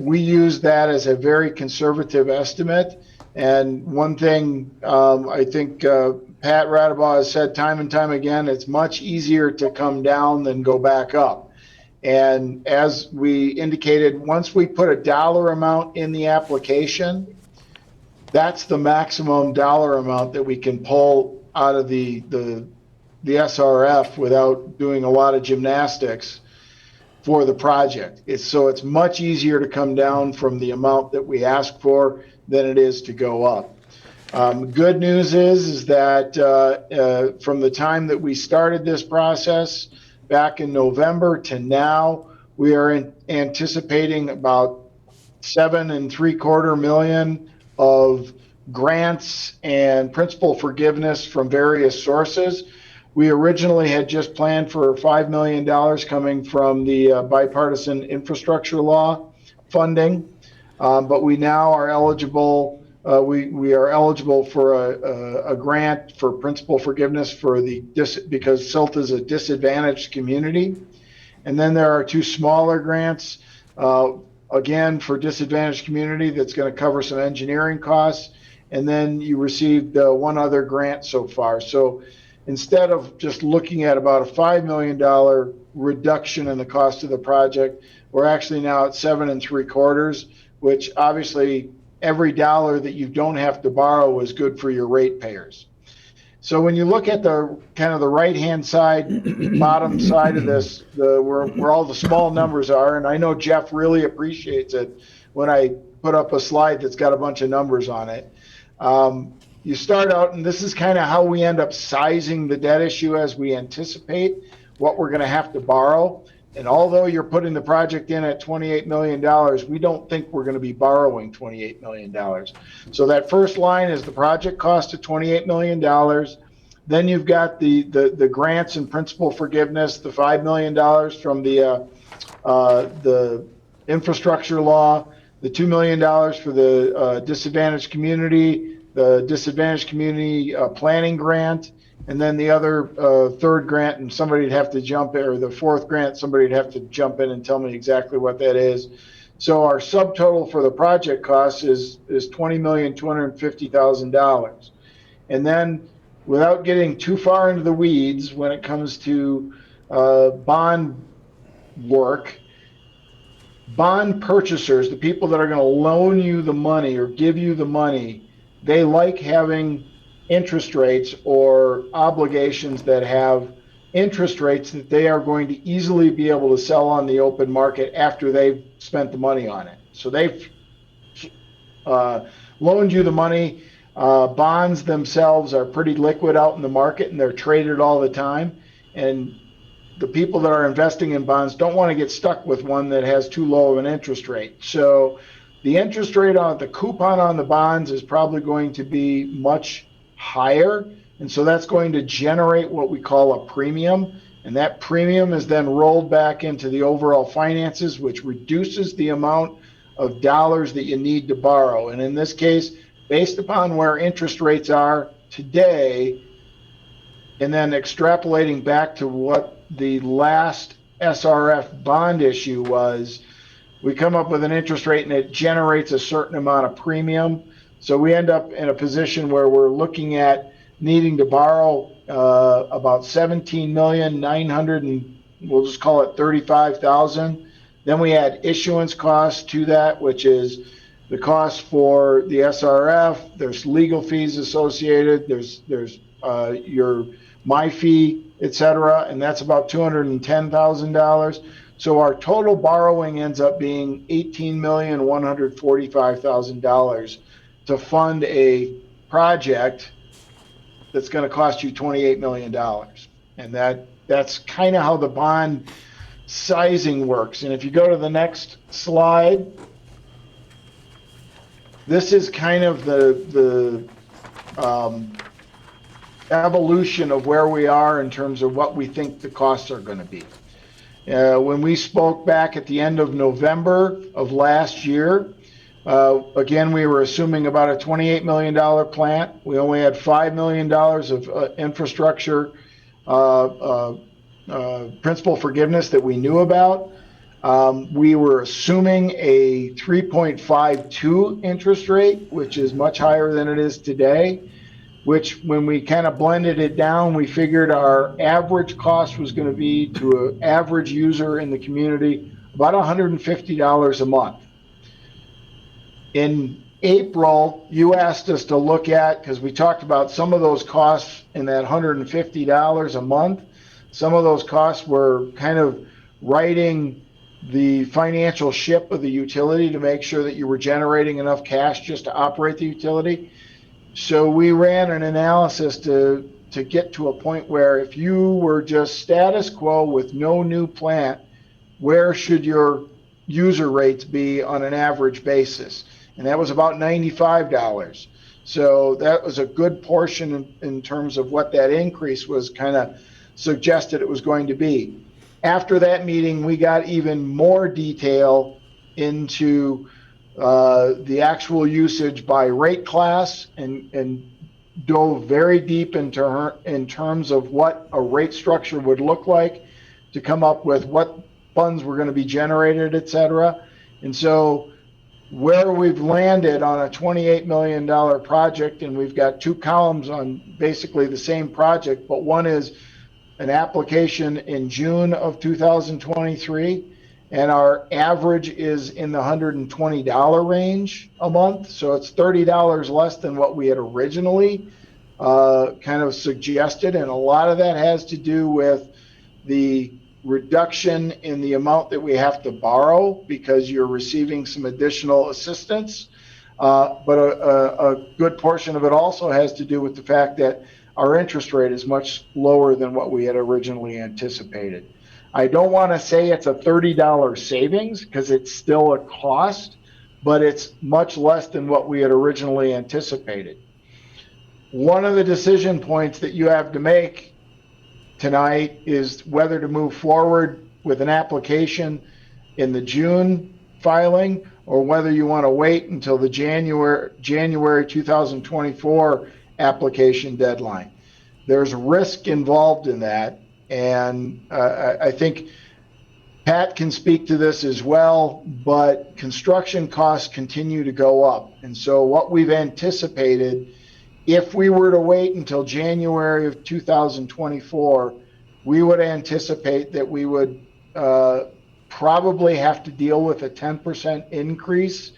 We use that as a very conservative estimate. And one thing I think Pat Radabaugh has said time and time again, it's much easier to come down than go back up. And as we indicated, once we put a dollar amount in the application, that's the maximum dollar amount that we can pull out of the SRF without doing a lot of gymnastics for the project. It's much easier to come down from the amount that we ask for than it is to go up. Good news is that from the time that we started this process back in November to now, we are anticipating about $7.75 million of grants and principal forgiveness from various sources. We originally had just planned for $5 million coming from the bipartisan infrastructure law funding, but we now are eligible. We are eligible for a grant for principal forgiveness because Silt is a disadvantaged community. And then there are two smaller grants, again, for disadvantaged community that's going to cover some engineering costs. And then you received one other grant so far. So instead of just looking at about a $5 million reduction in the cost of the project, we're actually now at $7.75, which obviously every dollar that you don't have to borrow is good for your ratepayers. So when you look at the kind of the right-hand side, bottom side of this, where all the small numbers are, and I know Jeff really appreciates it when I put up a slide that's got a bunch of numbers on it. You start out, and this is kind of how we end up sizing the debt issue as we anticipate what we're going to have to borrow. And although you're putting the project in at $28 million, we don't think we're going to be borrowing $28 million. So that first line is the project cost of $28 million. Then you've got the grants and principal forgiveness, the $5 million from the infrastructure law, the $2 million for the disadvantaged community, the disadvantaged community planning grant, and then the other third grant, and somebody'd have to jump in, or the fourth grant, somebody'd have to jump in and tell me exactly what that is. So our subtotal for the project cost is $20,250,000. And then without getting too far into the weeds when it comes to bond work, bond purchasers, the people that are going to loan you the money or give you the money, they like having interest rates or obligations that have interest rates that they are going to easily be able to sell on the open market after they've spent the money on it. So they've loaned you the money. Bonds themselves are pretty liquid out in the market and they're traded all the time. And the people that are investing in bonds don't want to get stuck with one that has too low of an interest rate. So the interest rate on the coupon on the bonds is probably going to be much higher. And so that's going to generate what we call a premium. And that premium is then rolled back into the overall finances, which reduces the amount of dollars that you need to borrow. And in this case, based upon where interest rates are today, and then extrapolating back to what the last SRF bond issue was, we come up with an interest rate and it generates a certain amount of premium. So we end up in a position where we're looking at needing to borrow about 17,900,000 and we'll just call it 35,000. Then we add issuance costs to that, which is the cost for the SRF. There's legal fees associated. There's your my fee, et cetera, and that's about $210,000. So our total borrowing ends up being $18,145,000 to fund a project that's going to cost you $28 million. And that's kind of how the bond sizing works. And if you go to the next slide, this is kind of the evolution of where we are in terms of what we think the costs are going to be. When we spoke back at the end of November of last year, again, we were assuming about a $28 million plant. We only had $5 million of infrastructure principal forgiveness that we knew about. We were assuming a 3.52 interest rate, which is much higher than it is today, which when we kind of blended it down, we figured our average cost was going to be to an average user in the community about $150 a month. In April, you asked us to look at, because we talked about some of those costs in that $150 a month. Some of those costs were kind of writing the financial ship of the utility to make sure that you were generating enough cash just to operate the utility. So we ran an analysis to get to a point where if you were just status quo with no new plant, where should your user rates be on an average basis? And that was about $95. So that was a good portion in terms of what that increase was kind of suggested it was going to be. After that meeting, we got even more detail into the actual usage by rate class and dove very deep in terms of what a rate structure would look like to come up with what funds were going to be generated, et cetera. And so where we've landed on a $28 million project, and we've got two columns on basically the same project, but one is an application in June of 2023, and our average is in the $120 range a month. So it's $30 less than what we had originally kind of suggested. And a lot of that has to do with the reduction in the amount that we have to borrow because you're receiving some additional assistance. But a good portion of it also has to do with the fact that our interest rate is much lower than what we had originally anticipated. I don't want to say it's a $30 savings because it's still a cost, but it's much less than what we had originally anticipated. One of the decision points that you have to make tonight is whether to move forward with an application in the June filing or whether you want to wait until the January 2024 application deadline. There's risk involved in that, and I think Pat can speak to this as well, but construction costs continue to go up. And so what we've anticipated If we were to wait until January of 2024, we would anticipate that we would probably have to deal with a 10% increase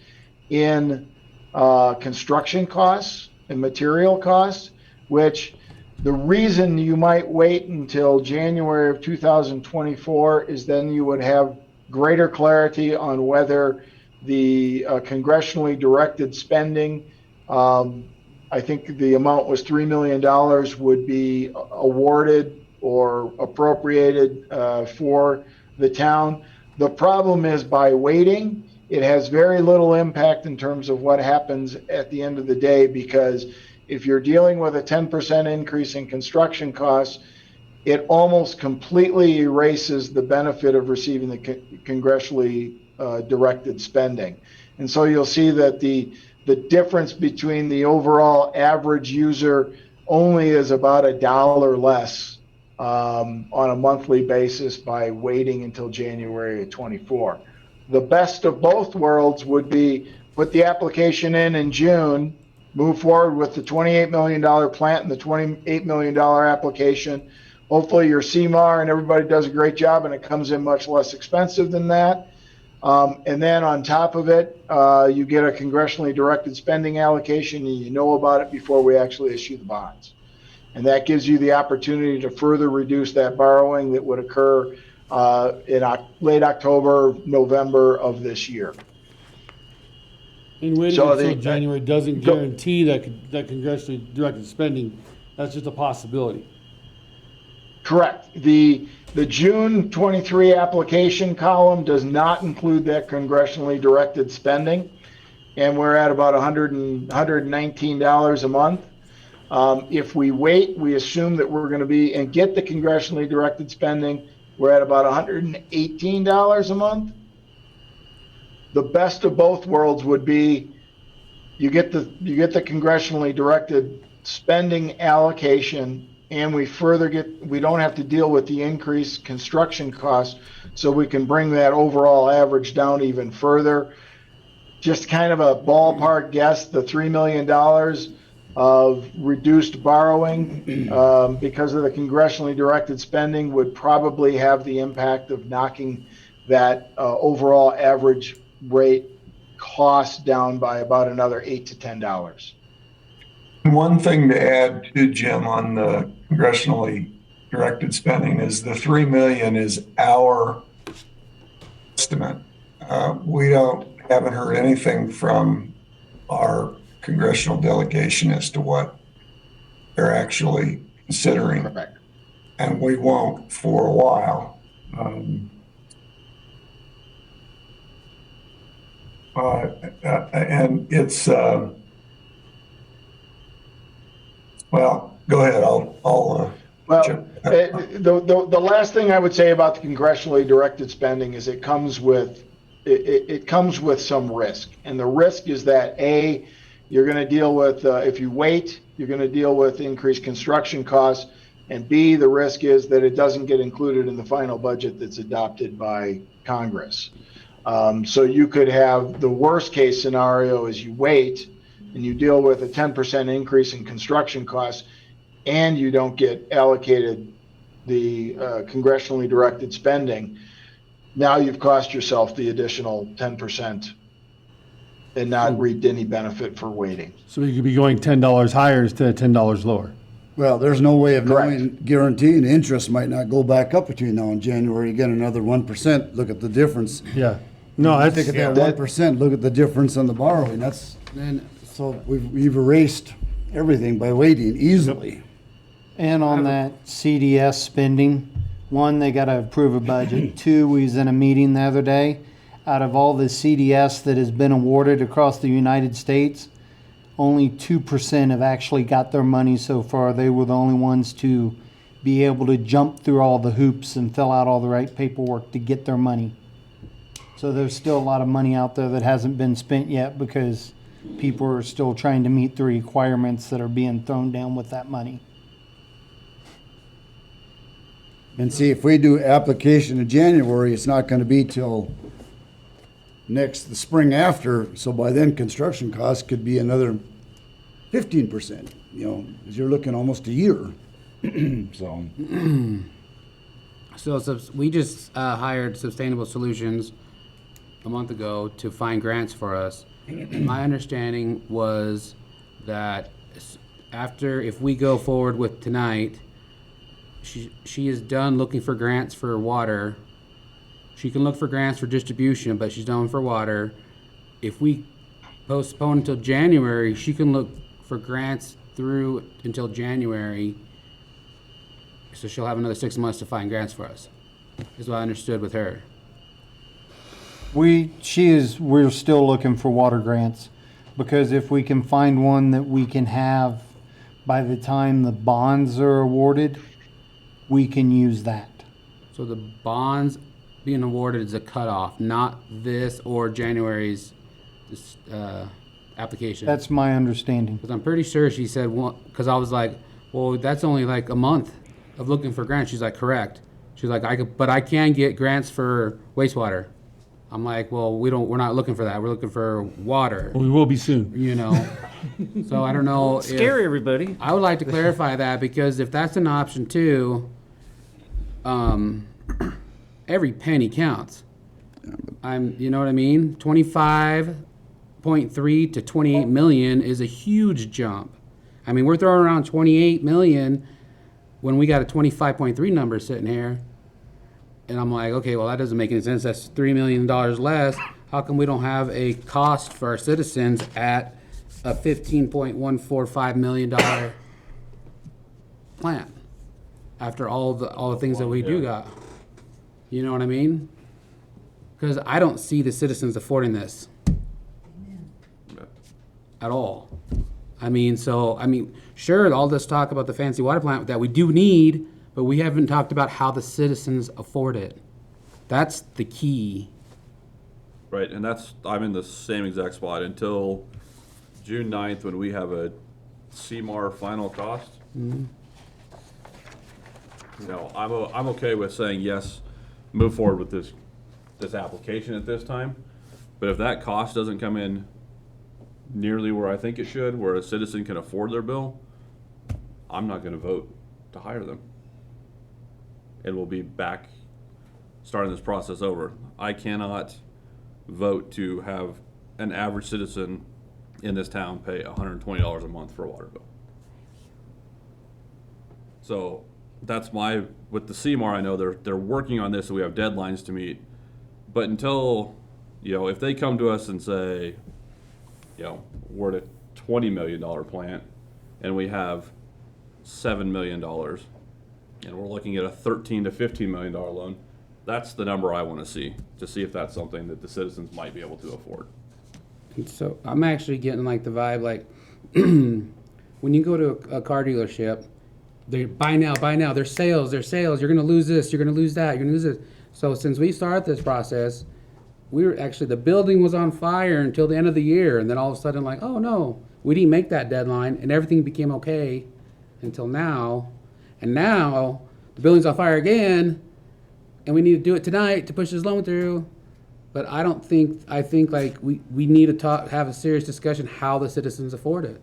in construction costs and material costs, which the reason you might wait until January of 2024 is then you would have greater clarity on whether the congressionally directed spending, I think the amount was $3 million, would be awarded or appropriated for the town. The problem is by waiting, it has very little impact in terms of what happens at the end of the day, because if you're dealing with a 10% increase in construction costs, it almost completely erases the benefit of receiving the congressionally directed spending. And so you'll see that the difference between the overall average user only is about $1 less on a monthly basis by waiting until January of 24. The best of both worlds would be put the application in June, move forward with the $28 million plant and the $28 million application. Hopefully your CMAR and everybody does a great job and it comes in much less expensive than that. And then on top of it, you get a congressionally directed spending allocation and you know about it before we actually issue the bonds. And that gives you the opportunity to further reduce that borrowing that would occur in late October, November of this year. And waiting So until January doesn't guarantee that congressionally directed spending. That's just a possibility. Correct. The June 23 application column does not include that congressionally directed spending, and we're at about $119 a month. If we wait, we assume that we're going to be and get the congressionally directed spending, we're at about $118 a month. The best of both worlds would be you get the congressionally directed spending allocation, and we don't have to deal with the increased construction costs, so we can bring that overall average down even further. Just kind of a ballpark guess, the $3 million of reduced borrowing because of the congressionally directed spending would probably have the impact of knocking that overall average rate cost down by about another $8 to $10. One thing to add to Jim on the congressionally directed spending is the 3 million is our estimate. We haven't heard anything from our congressional delegation as to what they're actually considering. Correct. And we won't for a while. And it's, well, go ahead. I'll the last thing I would say about the congressionally directed spending is it comes with some risk. And the risk is that you're going to deal with, if you wait, you're going to deal with increased construction costs. And B, the risk is that it doesn't get included in the final budget that's adopted by Congress. So you could have the worst case scenario is you wait and you deal with a 10% increase in construction costs and you don't get allocated the congressionally directed spending. Now you've cost yourself the additional 10% and not reaped any benefit for waiting. So you could be going $10 higher instead of $10 lower. Well, there's no way of knowing, guaranteeing interest might not go back up between now and January. You get another 1%. Look at the difference. Yeah. No, that's Take at that 1%. Look at the difference on the borrowing. So we've erased everything by waiting easily. And on that CDS spending, one, they got to approve a budget. Two, we was in a meeting the other day. Out of all the CDS that has been awarded across the United States, only 2% have actually got their money so far. They were the only ones to be able to jump through all the hoops and fill out all the right paperwork to get their money. So there's still a lot of money out there that hasn't been spent yet because people are still trying to meet the requirements that are being thrown down with that money. And see, if we do application in January, it's not going to be till the spring after. So by then, construction costs could be another 15%, you know, 'cause you're looking almost a year. So, So we just hired Sustainable Solutions a month ago to find grants for us. My understanding was that after, if we go forward with tonight, she is done looking for grants for water. She can look for grants for distribution, but she's done for water. If we postpone until January, she can look for grants through until January. So she'll have another 6 months to find grants for us, is what I understood with her. We're still looking for water grants, because if we can find one that we can have by the time the bonds are awarded, we can use that. So the bonds being awarded is a cutoff, not this or January's application. That's my understanding. Because I'm pretty sure she said one, because I was like, well, that's only like a month of looking for grants. She's like, correct. She's like, but I can get grants for wastewater. I'm like, well, we're not looking for that. We're looking for water. We will be soon. You know, so I don't know. Scare everybody. I would like to clarify that, because if that's an option too, every penny counts. You know what I mean? 25.3 to 28 million is a huge jump. I mean, we're throwing around 28 million when we got a 25.3 number sitting here. And I'm like, okay, well, that doesn't make any sense. That's $3 million less. How come we don't have a cost for our citizens at a $15.145 million plant after all the things that we do got? You know what I mean? Because I don't see the citizens affording this at all. I mean, sure, all this talk about the fancy water plant that we do need, but we haven't talked about how the citizens afford it. That's the key. Right, and I'm in the same exact spot until June 9th when we have a CMAR final cost. Mm-hmm. You know, I'm okay with saying yes, move forward with this application at this time. But if that cost doesn't come in nearly where I think it should, where a citizen can afford their bill, I'm not going to vote to hire them. And we'll be back starting this process over. I cannot vote to have an average citizen in this town pay $120 a month for a water bill. So that's with the CMAR, I know they're working on this and we have deadlines to meet. But until, if they come to us and say, we're at a $20 million plant and we have $7 million and we're looking at a $13 to $15 million loan, that's the number I want to see if that's something that the citizens might be able to afford. So I'm actually getting like the vibe, like when you go to a car dealership, they buy now, there's sales, you're going to lose this, you're going to lose that, you're going to lose it. So since we started this process, the building was on fire until the end of the year, and then all of a sudden, like, oh no, we didn't make that deadline, and everything became okay until now. And now the building's on fire again, and we need to do it tonight to push this loan through. But I think like we need to have a serious discussion how the citizens afford it.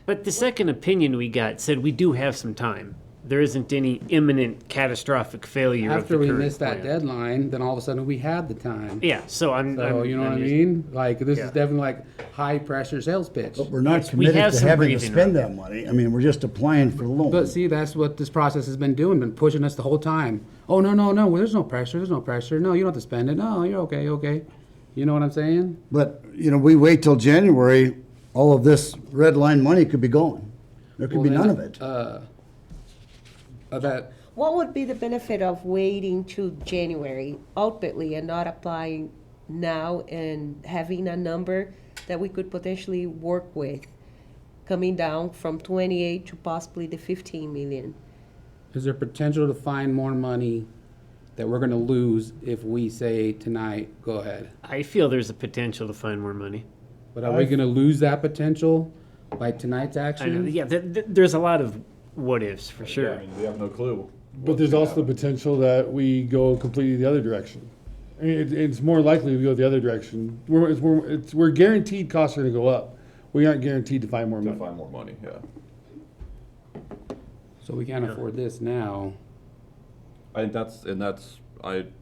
But the second opinion we got said we do have some time. There isn't any imminent catastrophic failure After of the we current missed that plan. deadline, then all of a sudden we had the time. Yeah, so you know what I mean? Like, this is Yeah. definitely like high pressure sales pitch. but we're not Yes, we committed have to some having to breathing spend room. that money. I mean, we're just applying for the loan. But see, that's what this process has been doing, been pushing us the whole time. Oh, no, well, there's no pressure. No, you don't have to spend it. No, you're okay. You know what I'm saying? But, we wait till January, all of this red line money could be gone. There could be none of it. What would be the benefit of waiting to January ultimately and not applying now and having a number that we could potentially work with, coming down from 28 to possibly the 15 million? Is there potential to find more money that we're going to lose if we say tonight, go ahead? I feel there's a potential to find more money. But are we going to lose that potential by tonight's I know, action? yeah, there's a lot of what ifs for sure. I mean, we have no clue. But there's also the potential that we go completely the other direction. I mean, it's more likely we go the other direction. We're guaranteed costs are going to go up. We aren't guaranteed to find more to money. find more money, yeah. So we can't afford this now. I think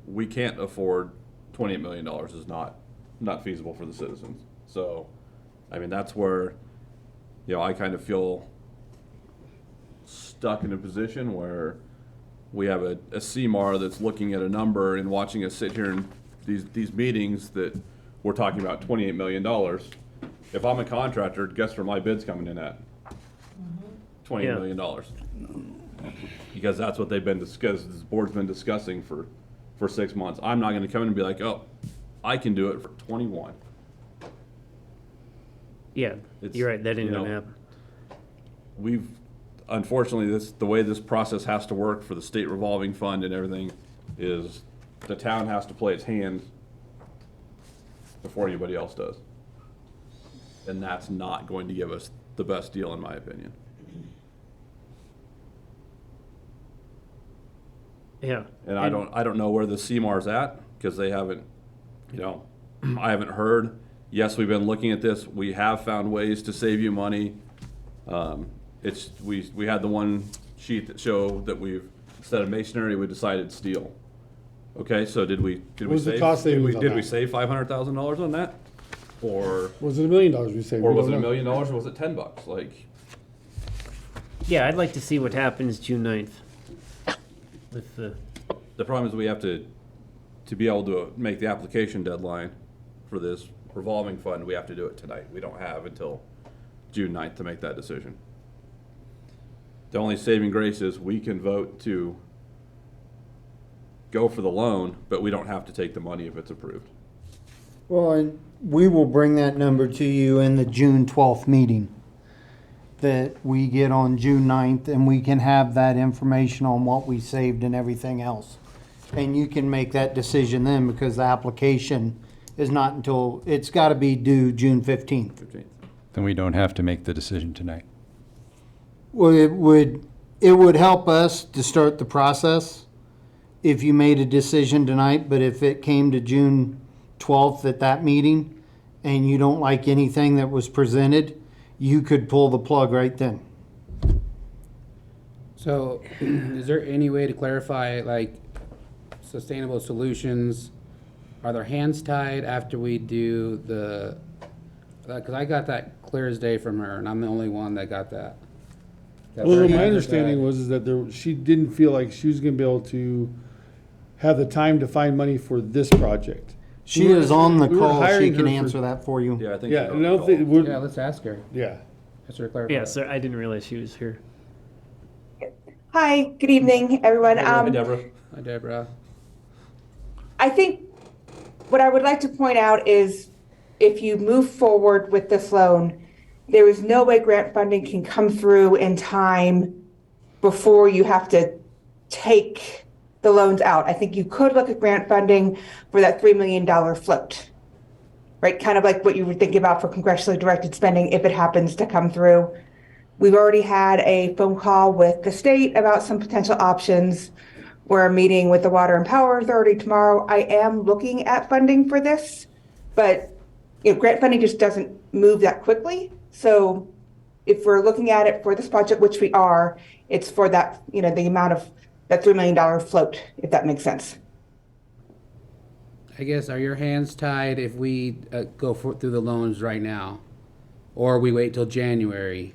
we can't afford $28 million is not feasible for the citizens. So, I mean, that's where, I kind of feel stuck in a position where we have a CMAR that's looking at a number and watching us sit here in these meetings that we're talking about $28 million. If I'm a contractor, guess where my bid's coming in at? $28 million. Because that's what they've been this board's been discussing for 6 months. I'm not gonna come in and be like, oh, I can do it for 21. Yeah, you're right, that ain't gonna happen. We've, unfortunately, the way this process has to work for the state revolving fund and everything is the town has to play its hand before anybody else does. And that's not going to give us the best deal, in my opinion. Yeah. And I don't know where the CMAR's at, because they haven't, I haven't heard. Yes, we've been looking at this. We have found ways to save you money. We had the one sheet that showed that instead of masonry, we decided steel. Okay, so did we was the save? cost savings on Did we that? save $500,000 on that? Or Was it $1 million we saved? or We was it don't $1 know. million, or was it $10? Like, Yeah, I'd like to see what happens June 9th. With the, the problem is we have to be able to make the application deadline for this revolving fund, we have to do it tonight. We don't have until June 9th to make that decision. The only saving grace is we can vote to go for the loan, but we don't have to take the money if it's approved. Well, and we will bring that number to you in the June 12th meeting that we get on June 9th, and we can have that information on what we saved and everything else. And you can make that decision then, because the application is not until, it's got to be due June 15th. Then we don't have to make the decision tonight. Well, it would help us to start the process if you made a decision tonight, but if it came to June 12th at that meeting and you don't like anything that was presented, you could pull the plug right then. So, is there any way to clarify, like, sustainable solutions? Are their hands tied after we do because I got that clear as day from her, and I'm the only one that got that. Well, their my hands are understanding tied. was that she didn't feel like she was gonna be able to have the time to find money for this project. She is on the we were call, she hiring can her for- answer that for you. Yeah, I think. Yeah, she's and on I the don't think, call. we're, Yeah, let's ask her. yeah. Let's her clarify. yeah, sir, I didn't realize she was here. Hi, good evening, everyone. Hey, Deborah. Hi, Deborah. I think what I would like to point out is if you move forward with this loan, there is no way grant funding can come through in time before you have to take the loans out. I think you could look at grant funding for that $3 million float, right? Kind of like what you were thinking about for congressionally directed spending if it happens to come through. We've already had a phone call with the state about some potential options. We're meeting with the Water and Power Authority tomorrow. I am looking at funding for this, but grant funding just doesn't move that quickly. So if we're looking at it for this project, which we are, it's for that, the amount of that $3 million float, if that makes sense. I guess, are your hands tied if we go through the loans right now? Or we wait till January?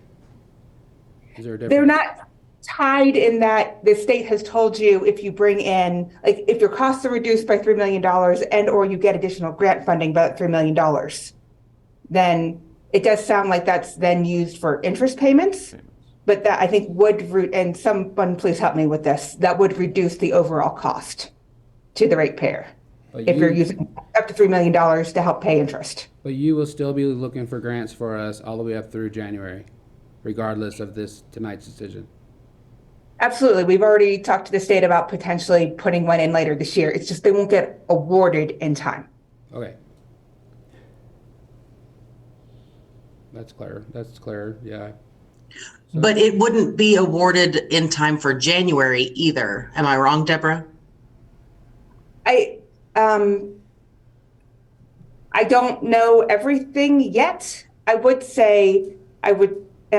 Is there a difference? They're not tied in that the state has told you if you bring in, like if your costs are reduced by $3 million and or you get additional grant funding by $3 million, then it does sound like that's then used for interest payments. But that I think would, and someone please help me with this, that would reduce the overall cost to the ratepayer if you're using up to $3 million to help pay interest. But you will still be looking for grants for us all the way up through January, regardless of tonight's decision. Absolutely. We've already talked to the state about potentially putting one in later this year. It's just they won't get awarded in time. Okay. That's clear, yeah. But it wouldn't be awarded in time for January either. Am I wrong, Deborah? I don't know everything yet. I would say, and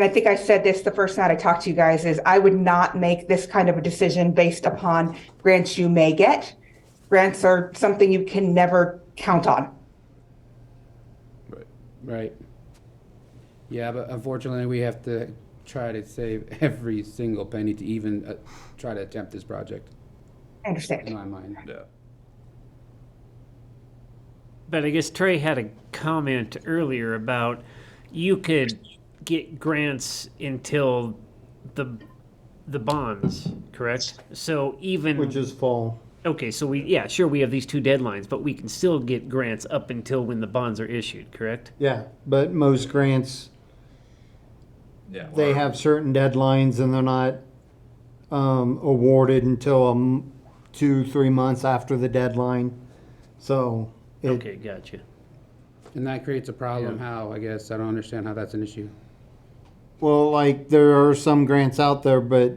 I think I said this the first night I talked to you guys, is I would not make this kind of a decision based upon grants you may get. Grants are something you can never count on. Right. Yeah, but unfortunately, we have to try to save every single penny to even try to attempt this project. I understand. In my mind. Yeah. But I guess Trey had a comment earlier about you could get grants until the bonds, correct? So even Which is fall. okay, so we have these two deadlines, but we can still get grants up until when the bonds are issued, correct? Yeah, but most grants, Yeah. they have certain deadlines and they're not awarded until 2-3 months after the deadline. So Okay, gotcha. And that creates a problem. How? I guess I don't understand how that's an issue. well, like there are some grants out there, but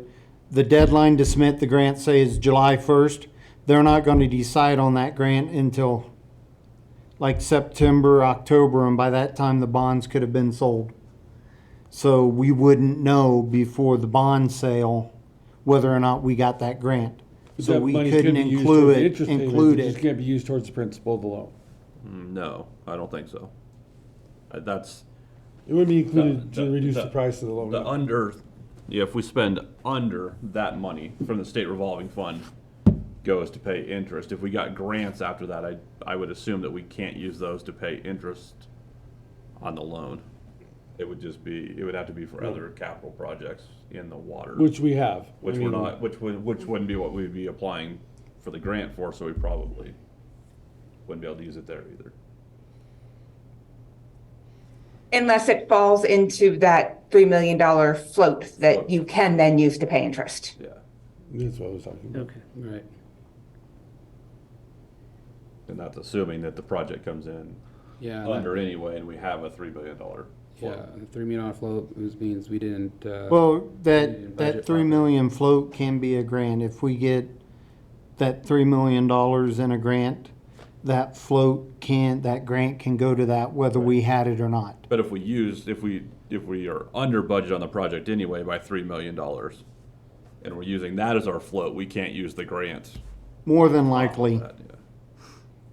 the deadline to submit the grant, say, is July 1st. They're not going to decide on that grant until like September, October, and by that time the bonds could have been sold. So we wouldn't know before the bond sale whether or not we got that grant. But So that we money could couldn't be used towards the include interest payment, include it just it. can't be used towards the principal of the loan. No, I don't think so. That's It would be included The- to reduce the- the price of the loan. if we spend under that money from the state revolving fund goes to pay interest. If we got grants after that, I would assume that we can't use those to pay interest on the loan. It would have to be for other capital projects in the water. Which we have. Which I we're mean, not, which wouldn't be what we'd be applying for the grant for, so we probably wouldn't be able to use it there either. Unless it falls into that $3 million float that you can then use to pay interest. Yeah. That's what I was talking about. Okay. Right. And that's assuming that the project comes in Yeah. under anyway, and we have a $3 billion Yeah, a $3 million float means we didn't. Well, we that didn't budget 3 million float can be a grant. If we get that $3 million in a grant, that grant can go to that whether we had it or not. But if we are under budget on the project anyway by $3 million, and we're using that as our float, we can't use the grant. More than likely.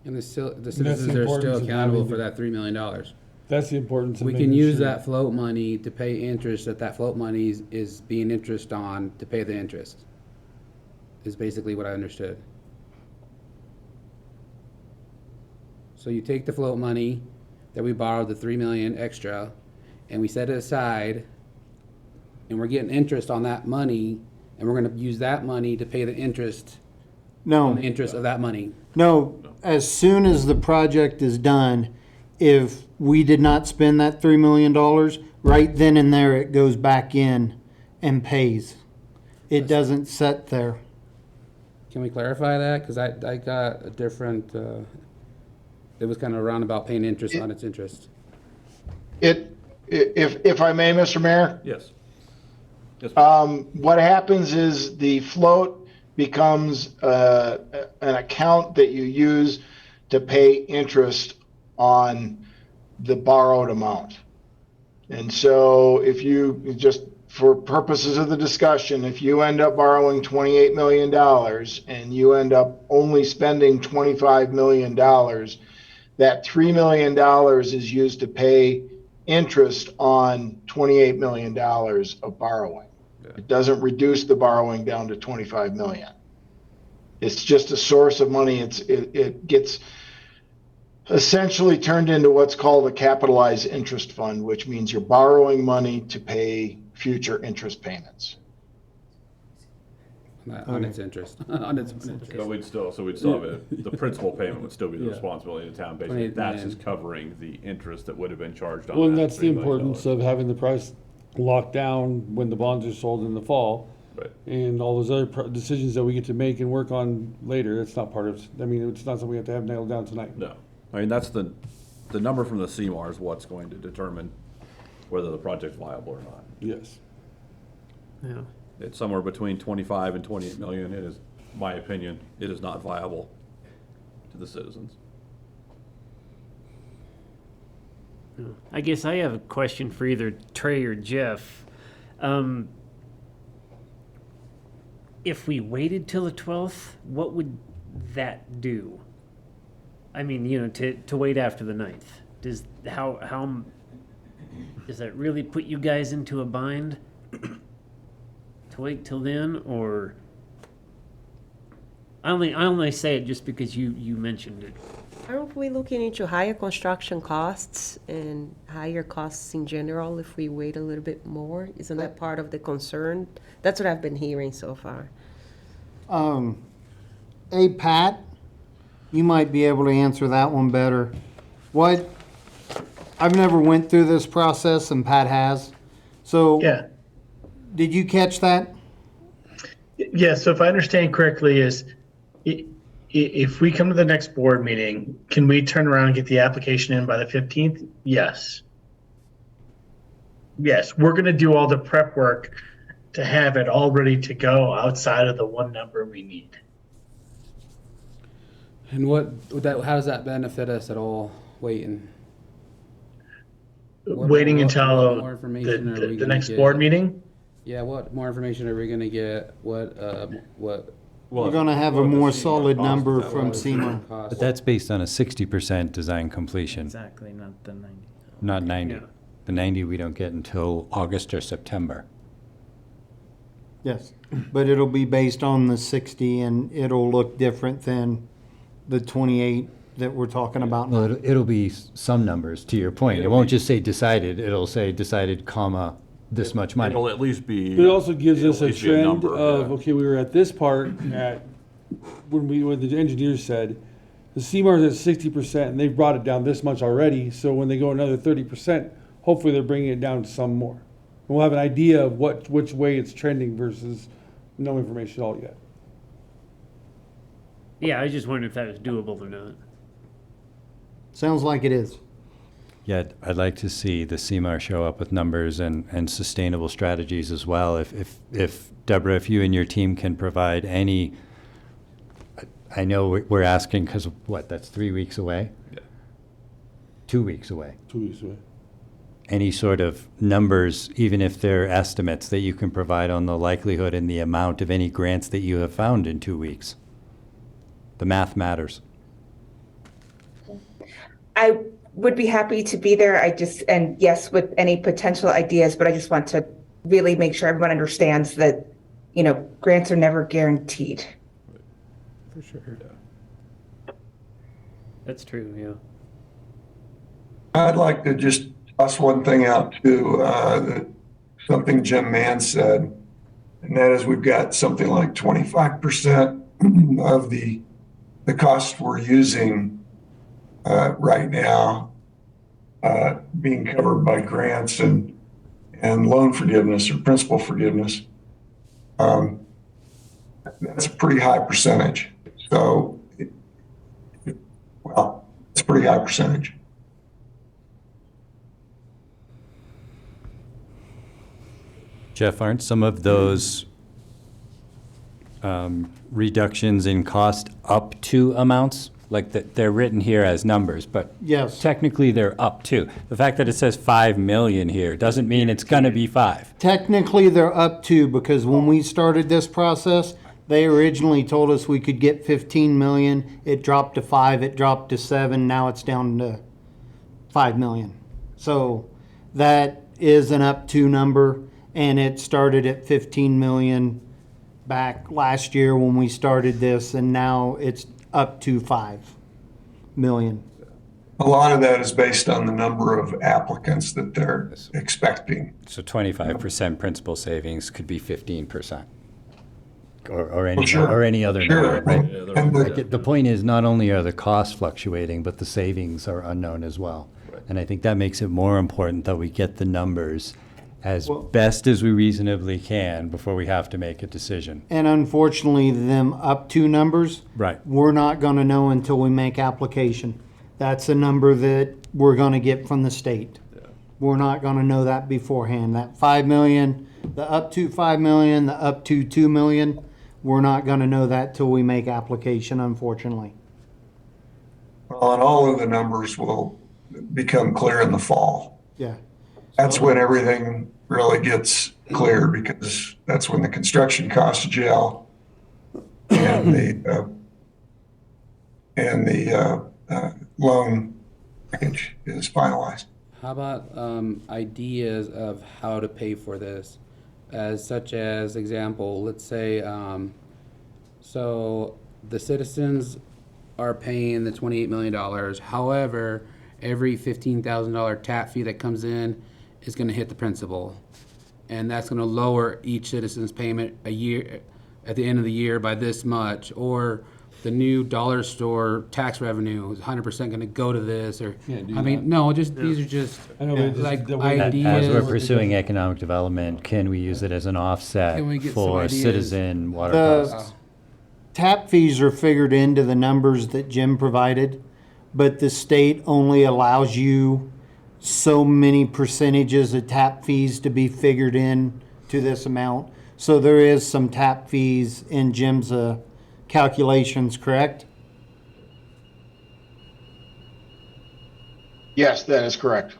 And the that's citizens the are still importance of accountable having for the- that $3 million. That's the importance of We making can use sure- that float money to pay interest that float money is being interest on to pay the interest. Is basically what I understood. So you take the float money that we borrowed, the 3 million extra, and we set it aside, and we're getting interest on that money, and we're gonna use that money to pay the interest on No, the interest of that money. no, as soon as the project is done, if we did not spend that $3 million, right then and there, it goes back in and pays. It doesn't sit there. Can we clarify that? Because I got a different, it was kind of roundabout paying interest on its interest. If I may, Mr. Mayor? Yes. What happens is the float becomes an account that you use to pay interest on the borrowed amount. And so if you, just for purposes of the discussion, if you end up borrowing $28 million and you end up only spending $25 million, that $3 million is used to pay interest on $28 million of borrowing. It doesn't reduce the borrowing down to 25 million. It's just a source of money. It gets essentially turned into what's called a capitalized interest fund, which means you're borrowing money to pay future interest payments. On its interest. On its interest. But we'd still have it, the principal payment would still be the Yeah. responsibility of the town, basically. 28 That's million. just covering the interest that would have been charged on Well, and that that's the $3 million. importance of having the price locked down when the bonds are sold in the fall. Right. And all those other decisions that we get to make and work on later, it's not part of, I mean, it's not something we have to have nailed down tonight. No. I mean, that's the number from the CMAR is what's going to determine whether the project's viable or not. Yes. Yeah. It's somewhere between 25 and 28 million. It is, my opinion, it is not viable to the citizens. I guess I have a question for either Trey or Jeff. If we waited till the 12th, what would that do? I mean, to wait after the 9th. Does that really put you guys into a bind? To wait till then, or I only say it just because you mentioned it. Aren't we looking into higher construction costs and higher costs in general if we wait a little bit more? Isn't that part of the concern? That's what I've been hearing so far. Hey, Pat, you might be able to answer that one better. I've never went through this process, and Pat has. So, Yeah. Did you catch that? Yeah, so if I understand correctly, if we come to the next board meeting, can we turn around and get the application in by the 15th? Yes. Yes, we're going to do all the prep work to have it all ready to go outside of the one number we need. And how does that benefit us at all, waiting? Waiting what until more information are we the gonna next get? board meeting? Yeah, what more information are we gonna get? What? We're gonna have a more solid number from SEMA. But that's based on a 60% design completion, Exactly, not the 90. not 90. Yeah. The 90 we don't get until August or September. Yes, but it'll be based on the 60, and it'll look different than the 28 that we're talking about now. Well, it'll be some numbers, to your point. It won't just say decided, it'll say decided, comma, this much money. It'll at least be. But it also gives us it'll a at least be trend number, of, yeah. okay, we were at this part at, when the engineers said, the CMAR's at 60% and they've brought it down this much already, so when they go another 30%, hopefully they're bringing it down to some more. And we'll have an idea of which way it's trending versus no information at all yet. Yeah, I just wondered if that was doable or not. Sounds like it is. Yet, I'd like to see the CMAR show up with numbers and sustainable strategies as well. If Deborah, if you and your team can provide any, I know we're asking because, that's 3 weeks away? Yeah. 2 weeks away. 2 weeks away. Any sort of numbers, even if they're estimates, that you can provide on the likelihood and the amount of any grants that you have found in 2 weeks. The math I would be happy to be there. And yes, with any potential ideas, but I just want to really make sure everyone understands that, grants are never guaranteed. For sure. That's true, yeah. I'd like to just toss one thing out too, something Jim Mann said, and that is we've got something like 25% of the costs we're using right now being covered by grants and loan forgiveness or principal forgiveness. That's a pretty high percentage. So, it's a pretty high percentage. Jeff, aren't some of those reductions in cost up to amounts? Like they're written here as numbers, but Yes. technically they're up to. The fact that it says 5 million here doesn't mean it's gonna be 5. Technically, they're up to, because when we started this process, they originally told us we could get 15 million. It dropped to 5, it dropped to 7, now it's down to 5 million. So that is an up to number, and it started at 15 million back last year when we started this, and now it's up to 5 million. A lot of that is based on the number of applicants that they're expecting. So 25% principal savings could be 15%. Or any, Sure. or any other Sure. number, right? Yeah, and Like, the point is, not only are the costs fluctuating, but the savings are unknown as well. And I think that makes it more important that we get the numbers as best as we reasonably can before we have to make a decision. And unfortunately, them up to numbers, Right. we're not gonna know until we make application. That's a number that we're gonna get from the state. We're not gonna know that beforehand. That 5 million, the up to 5 million, the up to 2 million, we're not gonna know that till we make application, unfortunately. Well, and all of the numbers will become clear in the fall. Yeah. That's when everything really gets clear, because that's when the construction cost gel and the loan package is finalized. How about ideas of how to pay for this? As such as example, let's say, so the citizens are paying the $28 million. However, every $15,000 tap fee that comes in is gonna hit the principal. And that's gonna lower each citizen's payment a year, at the end of the year by this much. Or the new dollar store tax revenue is 100% gonna go to this, or, Can't do I mean, that. no, just, these are just I know, but just like the way- ideas. As we're pursuing economic development, can we use it as an offset Can we get some for ideas? citizen water The costs? tap fees are figured into the numbers that Jim provided, but the state only allows you so many percentages of tap fees to be figured in to this amount. So there is some tap fees in Jim's calculations, correct? Yes, that is correct.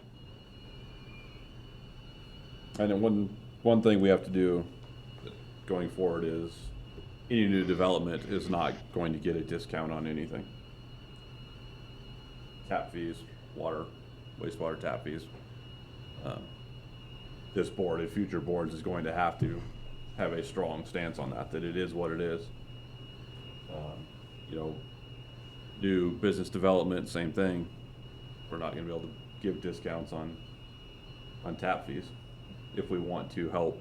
And then one thing we have to do going forward is any new development is not going to get a discount on anything. Tap fees, water, wastewater tap fees. This board and future boards is going to have a strong stance on that it is what it is. You know, new business development, same thing. We're not gonna be able to give discounts on tap fees if we want to help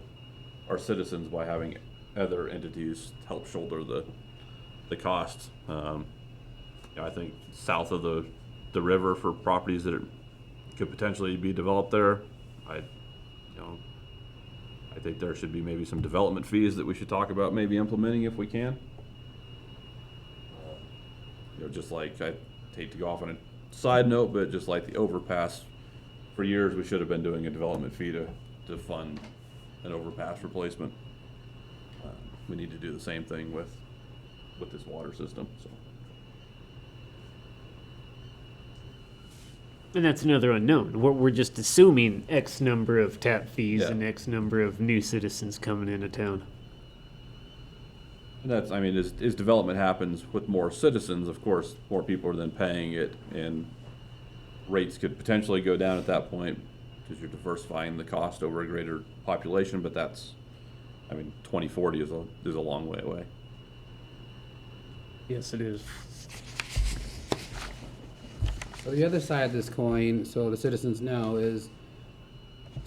our citizens by having other entities help shoulder the costs. You know, I think south of the river for properties that could potentially be developed there, I think there should be maybe some development fees that we should talk about maybe implementing if we can. You know, just like, I hate to go off on a side note, but just like the overpass, for years we should have been doing a development fee to fund an overpass replacement. We need to do the same thing with this water system, so. And that's another unknown. We're just assuming X number of tap fees Yeah. and X number of new citizens coming into town. And that's, I mean, as development happens with more citizens, of course, more people are then paying it, and rates could potentially go down at that point because you're diversifying the cost over a greater population, but that's, I mean, 2040 is a long way away. Yes, it is. So the other side of this coin, so the citizens know, is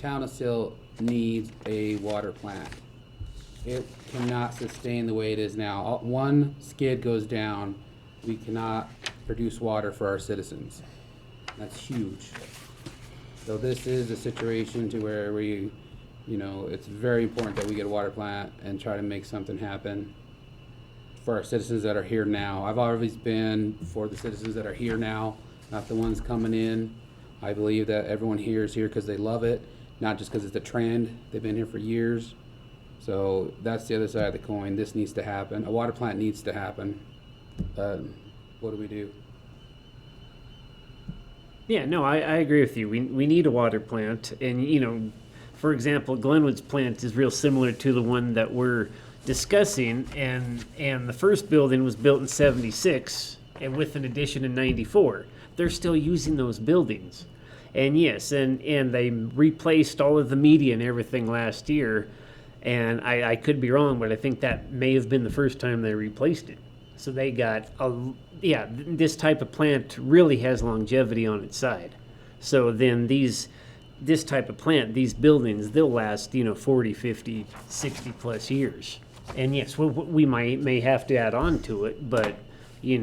town of Silt needs a water plant. It cannot sustain the way it is now. One skid goes down, we cannot produce water for our citizens. That's huge. So this is a situation to where we, you know, it's very important that we get a water plant and try to make something happen for our citizens that are here now. I've always been for the citizens that are here now, not the ones coming in. I believe that everyone here is here because they love it, not just because it's a trend. They've been here for years. So that's the other side of the coin. This needs to happen. A water plant needs to happen. What do we do? Yeah, no, I agree with you. We need a water plant. And, you know, for example, Glenwood's plant is real similar to the one that we're discussing. And the first building was built in 76 and with an addition in 94. They're still using those buildings. And yes, and they replaced all of the media and everything last year. And I could be wrong, but I think that may have been the first time they replaced it. So they got, this type of plant really has longevity on its side. So then this type of plant, these buildings, they'll last, 40, 50, 60 plus years. And yes, we may have to add on to it, but, you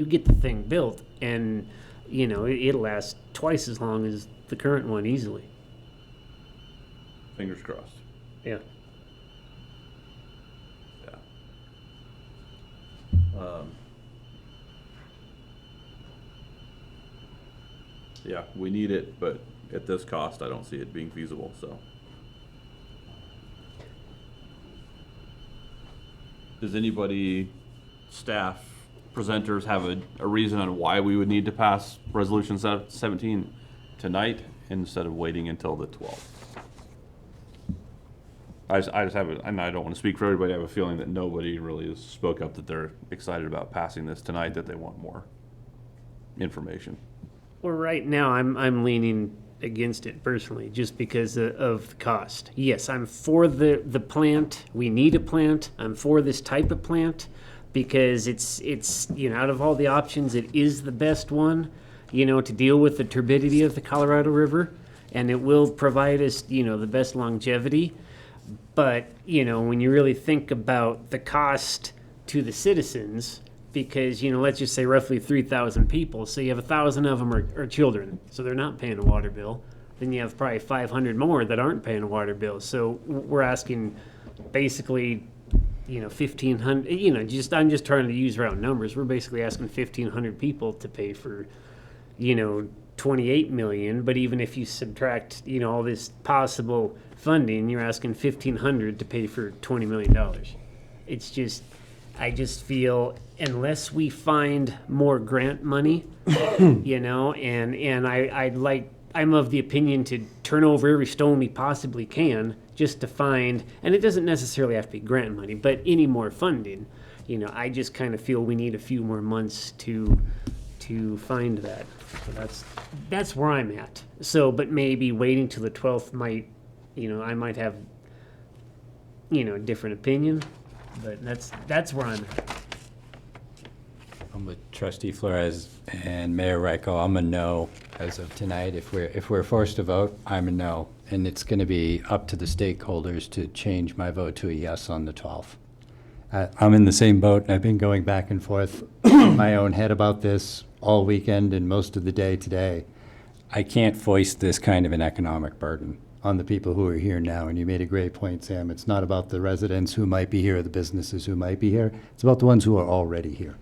get the thing built and, it'll last twice as long as the current one easily. Fingers crossed. Yeah. Yeah, we need it, but at this cost, I don't see it being feasible, so. Does anybody, staff, presenters have a reason on why we would need to pass Resolution 17 tonight instead of waiting until the 12th? I just have it, and I don't want to speak for everybody. I have a feeling that nobody really has spoke up that they're excited about passing this tonight, that they want more information. Well, right now, I'm leaning against it personally, just because of the cost. Yes, I'm for the plant. We need a plant. I'm for this type of plant because it's out of all the options, it is the best one, to deal with the turbidity of the Colorado River, and it will provide us, the best longevity. But, when you really think about the cost to the citizens, because, let's just say roughly 3,000 people, so you have 1,000 of them are children, so they're not paying a water bill. Then you have probably 500 more that aren't paying a water bill. So we're asking basically, 1,500, I'm just trying to use round numbers. We're basically asking 1,500 people to pay for, 28 million. But even if you subtract, all this possible funding, you're asking 1,500 to pay for $20 million. It's just, I just feel unless we find more grant money, and I'm of the opinion to turn over every stone we possibly can just to find, and it doesn't necessarily have to be grant money, but any more funding. I just kind of feel we need a few more months to find that. So that's where I'm at. So, but maybe waiting till the 12th might, I might have, a different opinion, but that's where I'm at. I'm with Trustee Flores and Mayor Ryko. I'm a no as of tonight. If we're forced to vote, I'm a no. And it's going to be up to the stakeholders to change my vote to a yes on the 12th. I'm in the same boat. I've been going back and forth in my own head about this all weekend and most of the day today. I can't foist this kind of an economic burden on the people who are here now. And you made a great point, Sam. It's not about the residents who might be here or the businesses who might be here. It's about the ones who are already here.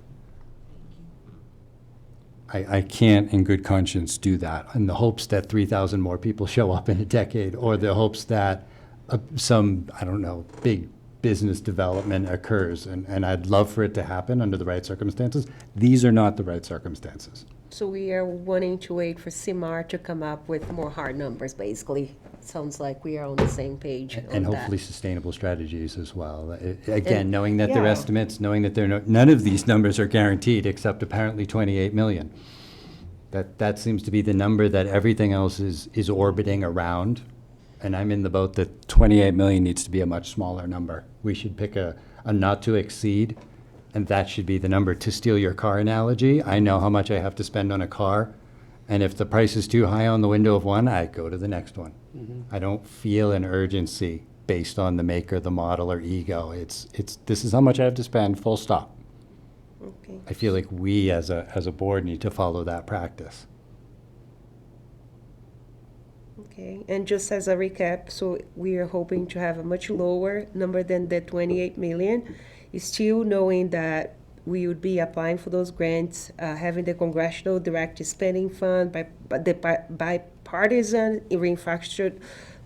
I can't in good conscience do that in the hopes that 3,000 more people show up in a decade, or the hopes that some, I don't know, big business development occurs. And I'd love for it to happen under the right circumstances. These are not the right circumstances. So we are wanting to wait for CMAR to come up with more hard numbers, basically. Sounds like we are on the same page on And that. hopefully sustainable strategies as well. Again, knowing that they're yeah. estimates, knowing that none of these numbers are guaranteed except apparently 28 million. That seems to be the number that everything else is orbiting around. And I'm in the boat that 28 million needs to be a much smaller number. We should pick a not to exceed, and that should be the number. To steal your car analogy, I know how much I have to spend on a car, and if the price is too high on the window of one, I go to the next one. I don't feel an urgency based on the maker, the model, or ego. It's this is how much I have to spend, full stop. Okay. I feel like we as a board need to follow that practice. Okay, and just as a recap, so we are hoping to have a much lower number than the 28 million, still knowing that we would be applying for those grants, having the Congressional Direct Spending Fund, the bipartisan infrastructure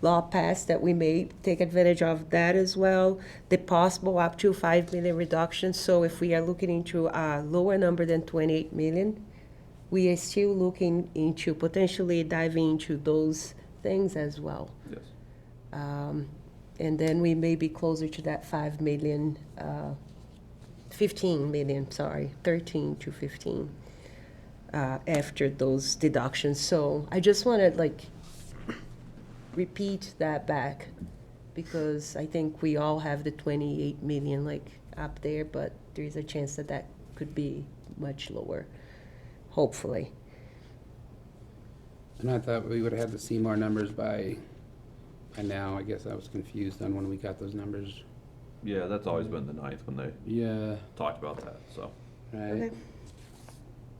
law passed, that we may take advantage of that as well, the possible up to 5 million reduction. So if we are looking into a lower number than 28 million, we are still looking into potentially diving into those things as well. Yes. And then we may be closer to that 5 million, 15 million, sorry, 13 to 15 after those deductions. So I just want to repeat that back, because I think we all have the 28 million up there, but there is a chance that that could be much lower, hopefully. And I thought we would have had the CMAR numbers by now. I guess I was confused on when we got those numbers. Yeah, that's always been the 9th when they talked about that, so. Right.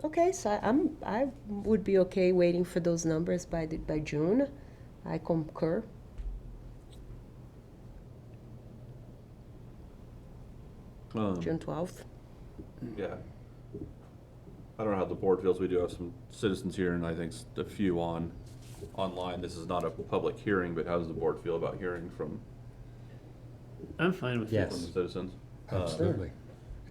Okay, so I would be okay waiting for those numbers by June. I concur. June 12th. Yeah. I don't know how the board feels. We do have some citizens here, and I think a few online. This is not a public hearing, but how does the board feel about hearing from I'm fine with from the citizens? Absolutely.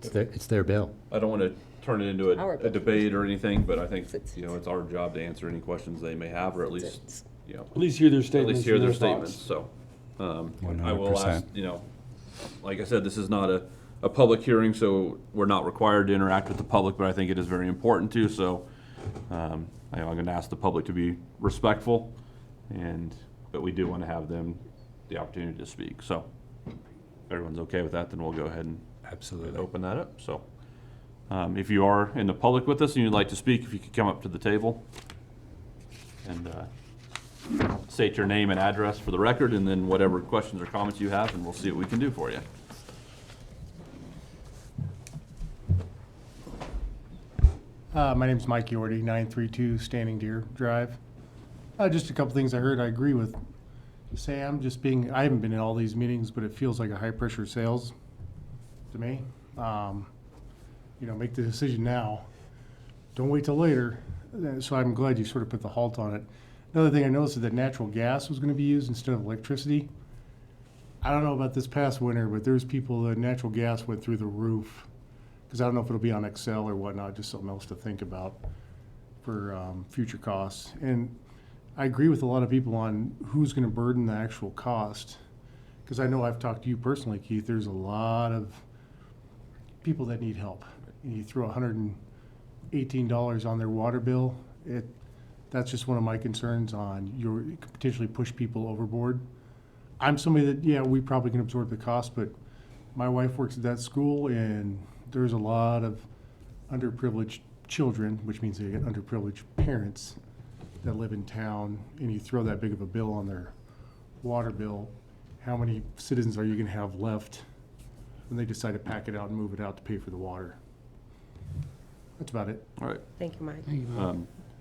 It's their bill. I don't want to turn it into Our a debate or anything, but I think, it's our job to answer any questions they may have, or at least, At least hear their at statements. least hear and their thoughts. statements, so. I will ask, 100%. Like I said, this is not a public hearing, so we're not required to interact with the public, but I think it is very important to, so, I'm gonna ask the public to be respectful, but we do want to have them the opportunity to speak, so. If everyone's okay with that, then we'll go ahead and Absolutely. open that up, so. If you are in the public with us and you'd like to speak, if you could come up to the table and state your name and address for the record, and then whatever questions or comments you have, and we'll see what we can do for you. My name's Mike Yordy, 932 Standing Deer Drive. Just a couple things I heard. I agree with Sam, I haven't been in all these meetings, but it feels like a high-pressure sales to me. Make the decision now. Don't wait till later. So I'm glad you sort of put the halt on it. Another thing I noticed is that natural gas was going to be used instead of electricity. I don't know about this past winter, but there's people that natural gas went through the roof. Because I don't know if it'll be on Excel or whatnot, just something else to think about for future costs. And I agree with a lot of people on who's going to burden the actual cost. Because I know I've talked to you personally, Keith, there's a lot of people that need help. And you throw $118 on their water bill, that's just one of my concerns on you could potentially push people overboard. I'm somebody that, we probably can absorb the cost, but my wife works at that school and there's a lot of underprivileged children, which means they get underprivileged parents that live in town, and you throw that big of a bill on their water bill, how many citizens are you gonna have left when they decide to pack it out and move it out to pay for the water? That's about it. All right. Thank you, Mike.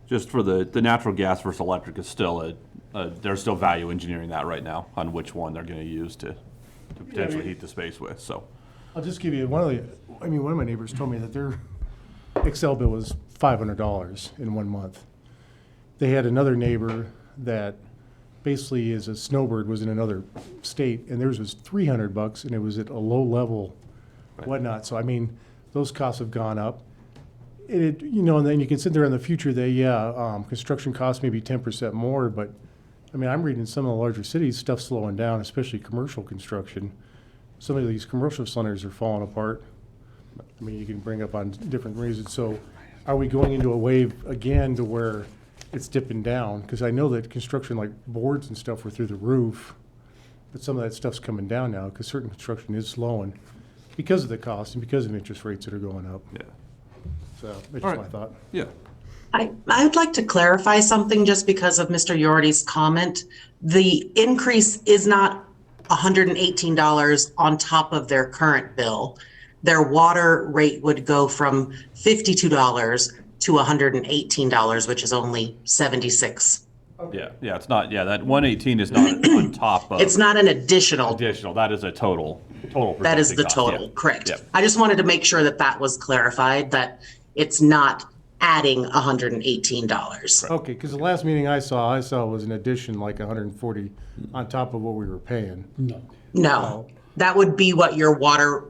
Just for the natural gas versus electric is still there's still value engineering that right now on which one they're gonna use to potentially heat the space with, so. I'll just give you one of my neighbors told me that their Excel bill was $500 in 1 month. They had another neighbor that basically is a snowbird, was in another state, and theirs was $300, and it was at a low level, whatnot. So those costs have gone up. And then you can sit there in the future that construction costs may be 10% more, but I'm reading in some of the larger cities stuff slowing down, especially commercial construction. Some of these commercial centers are falling apart. You can bring up on different reasons. So are we going into a wave again to where it's dipping down? Because I know that construction, like boards and stuff, were through the roof, but some of that stuff's coming down now because certain construction is slowing because of the cost and because of interest rates that are going up. Yeah. So that's just my thought. Yeah. I'd like to clarify something just because of Mr. Yordy's comment. The increase is not $118 on top of their current bill. Their water rate would go from $52 to $118, which is only $76. Yeah, it's not, that 118 is not on top of. It's not an additional. That is a total. That is the cost, total, correct. Yep. I just wanted to make sure that was clarified, that it's not adding $118. Okay, because the last meeting I saw was an addition like 140 on top of what we were paying. No, that would be what your water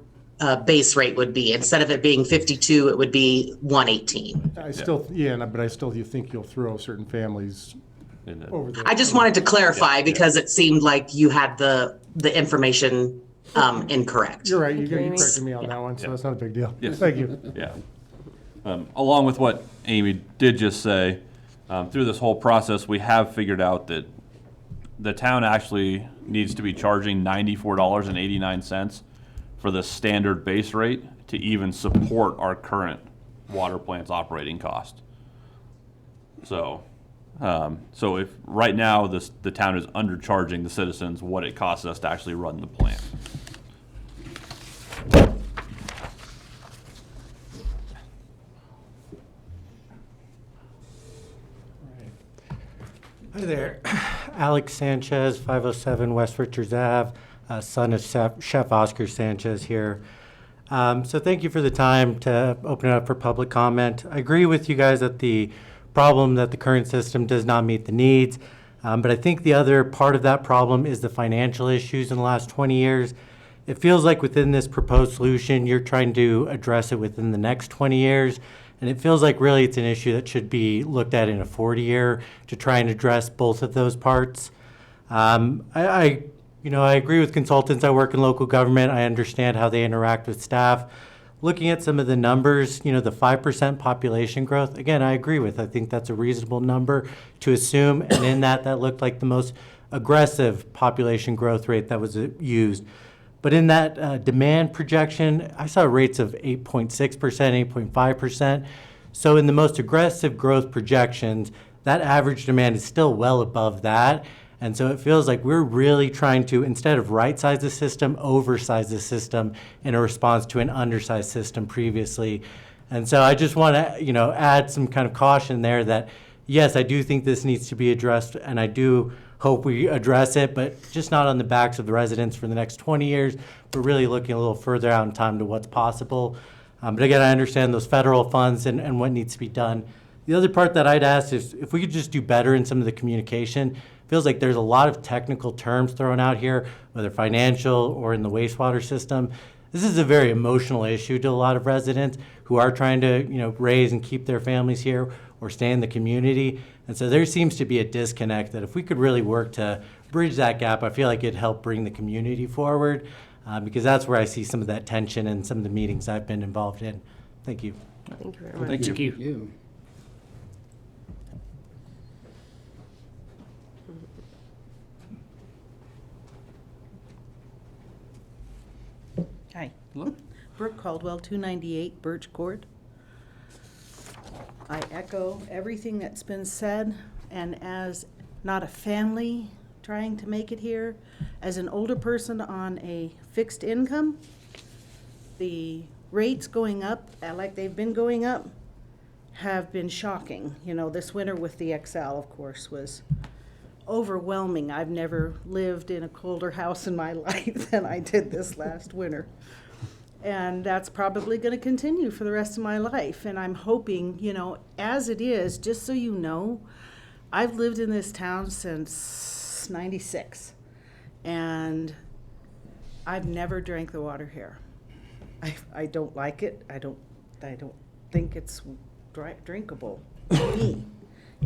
base rate would be. Instead of it being 52, it would be 118. But I still think you'll throw certain families over there. I just wanted to clarify because it seemed like you had the information incorrect. You're right, you corrected me on that one, so that's not a big deal. Yes. Thank you. Yeah. Along with what Amy did just say, through this whole process, we have figured out that the town actually needs to be charging $94.89 for the standard base rate to even support our current water plant's operating cost. So if right now the town is undercharging the citizens what it costs us to actually run the plant. Hi there, Alex Sanchez, 507 West Richards Ave, son of Chef Oscar Sanchez here. So thank you for the time to open it up for public comment. I agree with you guys that the problem that the current system does not meet the needs, but I think the other part of that problem is the financial issues in the last 20 years. it feels like within this proposed solution, you're trying to address it within the next 20 years. And it feels like really it's an issue that should be looked at in a 40-year to try and address both of those parts. I agree with consultants. I work in local government. I understand how they interact with staff. Looking at some of the numbers, the 5% population growth, again, I agree with. I think that's a reasonable number to assume. And in that looked like the most aggressive population growth rate that was used. But in that demand projection, I saw rates of 8.6%, 8.5%. So in the most aggressive growth projections, that average demand is still well above that. And so it feels like we're really trying to, instead of right-size the system, oversize the system in a response to an undersized system previously. And so I just want to, add some kind of caution there that, yes, I do think this needs to be addressed, and I do hope we address it, but just not on the backs of the residents for the next 20 years, but really looking a little further out in time to what's possible. But again, I understand those federal funds and what needs to be done. The other part that I'd ask is if we could just do better in some of the communication. Feels like there's a lot of technical terms thrown out here, whether financial or in the wastewater system. This is a very emotional issue to a lot of residents who are trying to, raise and keep their families here or stay in the community. And so there seems to be a disconnect that if we could really work to bridge that gap, I feel like it'd help bring the community forward because that's where I see some of that tension in some of the meetings I've been involved in. Thank you. Thank you very much. Thank you. Thank you. Hi. Hello. Brooke Caldwell, 298 Birch Court. I echo everything that's been said, and as not a family trying to make it here, as an older person on a fixed income, the rates going up, like they've been going up, have been shocking. This winter with the XL, of course, was overwhelming. I've never lived in a colder house in my life than I did this last winter. And that's probably going to continue for the rest of my life. And I'm hoping, as it is, just so you know, I've lived in this town since 96. And I've never drank the water here. I don't like it. I don't think it's drinkable to me.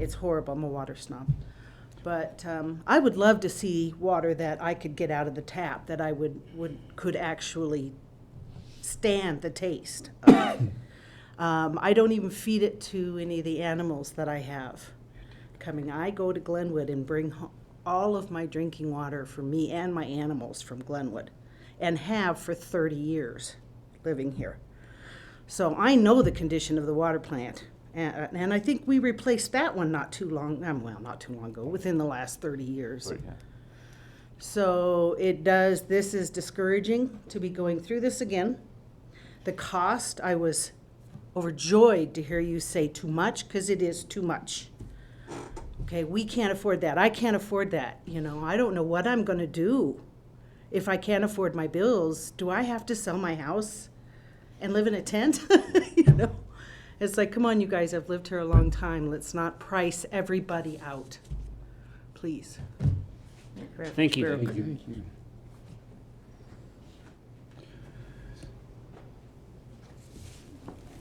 It's horrible. I'm a water snob. But I would love to see water that I could get out of the tap, that I could actually stand the taste of. I don't even feed it to any of the animals that I have coming. I go to Glenwood and bring all of my drinking water for me and my animals from Glenwood, and have for 30 years living here. So I know the condition of the water plant. And I think we replaced that one not too long ago, within the last 30 years. Right, yeah. So this is discouraging to be going through this again. The cost, I was overjoyed to hear you say too much, because it is too much. Okay, we can't afford that. I can't afford that. I don't know what I'm going to do if I can't afford my bills. Do I have to sell my house and live in a tent? It's like, come on, you guys, I've lived here a long time. Let's not price everybody out. Please. Thank you. Thank you.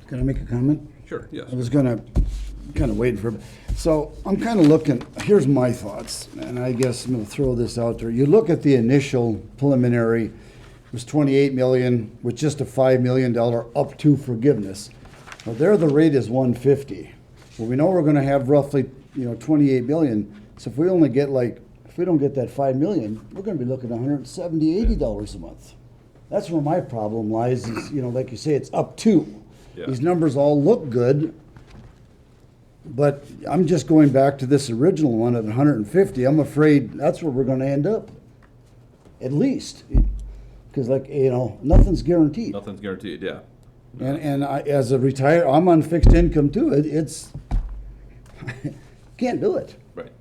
Can I make a comment? Sure, yes. I was gonna kind of wait for, so I'm kind of looking, here's my thoughts, and I guess I'm gonna throw this out there. You look at the initial preliminary, it was 28 million with just a $5 million up to forgiveness. Well, there the rate is 150. Well, we know we're gonna have roughly, 28 billion. So if we only get if we don't get that 5 million, we're gonna be looking at $170, $80 a month. That's where my problem lies is, like you say, it's up to. Yeah. These numbers all look good, but I'm just going back to this original one at 150. I'm afraid that's where we're gonna end up, at least. Because nothing's guaranteed. Nothing's guaranteed, yeah. And I, as a retired, I'm on fixed income too. It's can't do it. Right.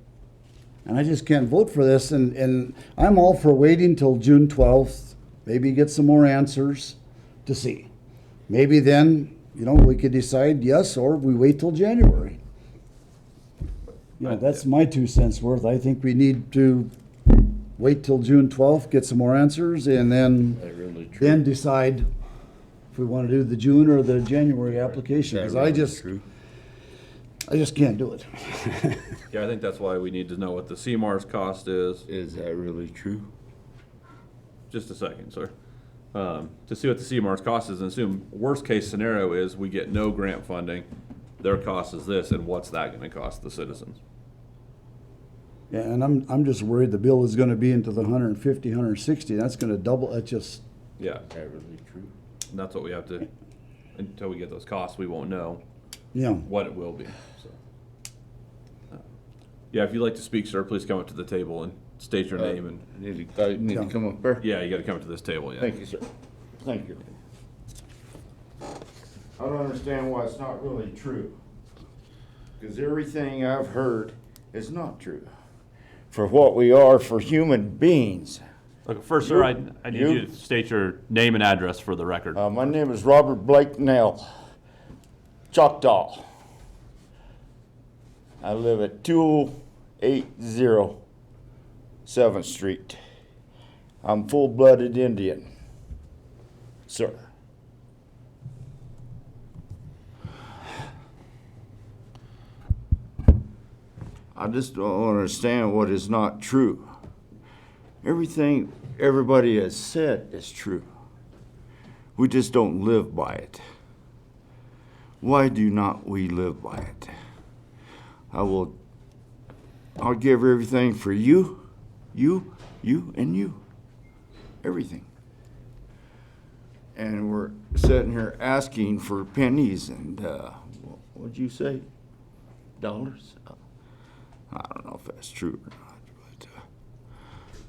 And I just can't vote for this. And I'm all for waiting till June 12th, maybe get some more answers to see. Maybe then, we could decide yes, or we wait till January. That's my 2 cents worth. I think we need to wait till June 12th, get some more answers, and then decide if we want to do the June or the January application, because I just can't do it. Yeah, I think that's why we need to know what the CMAR's cost is. Is that really true? Just a second, sir. To see what the CMAR's cost is, and assume worst case scenario is we get no grant funding, their cost is this, and what's that gonna cost the citizens? Yeah, and I'm just worried the bill is gonna be into the 150, 160, that's gonna double, that's just, Yeah, Is that really true? and that's what we have to, until we get those costs, we won't know yeah. what it will be, so. Yeah, if you'd like to speak, sir, please come up to the table and state your name and. Need to come up there? Yeah, you gotta come up to this table, yeah. Thank you, sir. Thank you. I don't understand why it's not really true. Because everything I've heard is not true. For what we are for human beings. Look, first, sir, I need you to state your name and address for the record. My name is Robert Blake Nell, Choctaw. I live at 2080 7th Street. I'm full-blooded Indian, sir. I just don't understand what is not true. Everything everybody has said is true. We just don't live by it. Why do not we live by it? I'll give everything for you, and you. Everything. And we're sitting here asking for pennies and, what'd you say? Dollars? I don't know if that's true or not,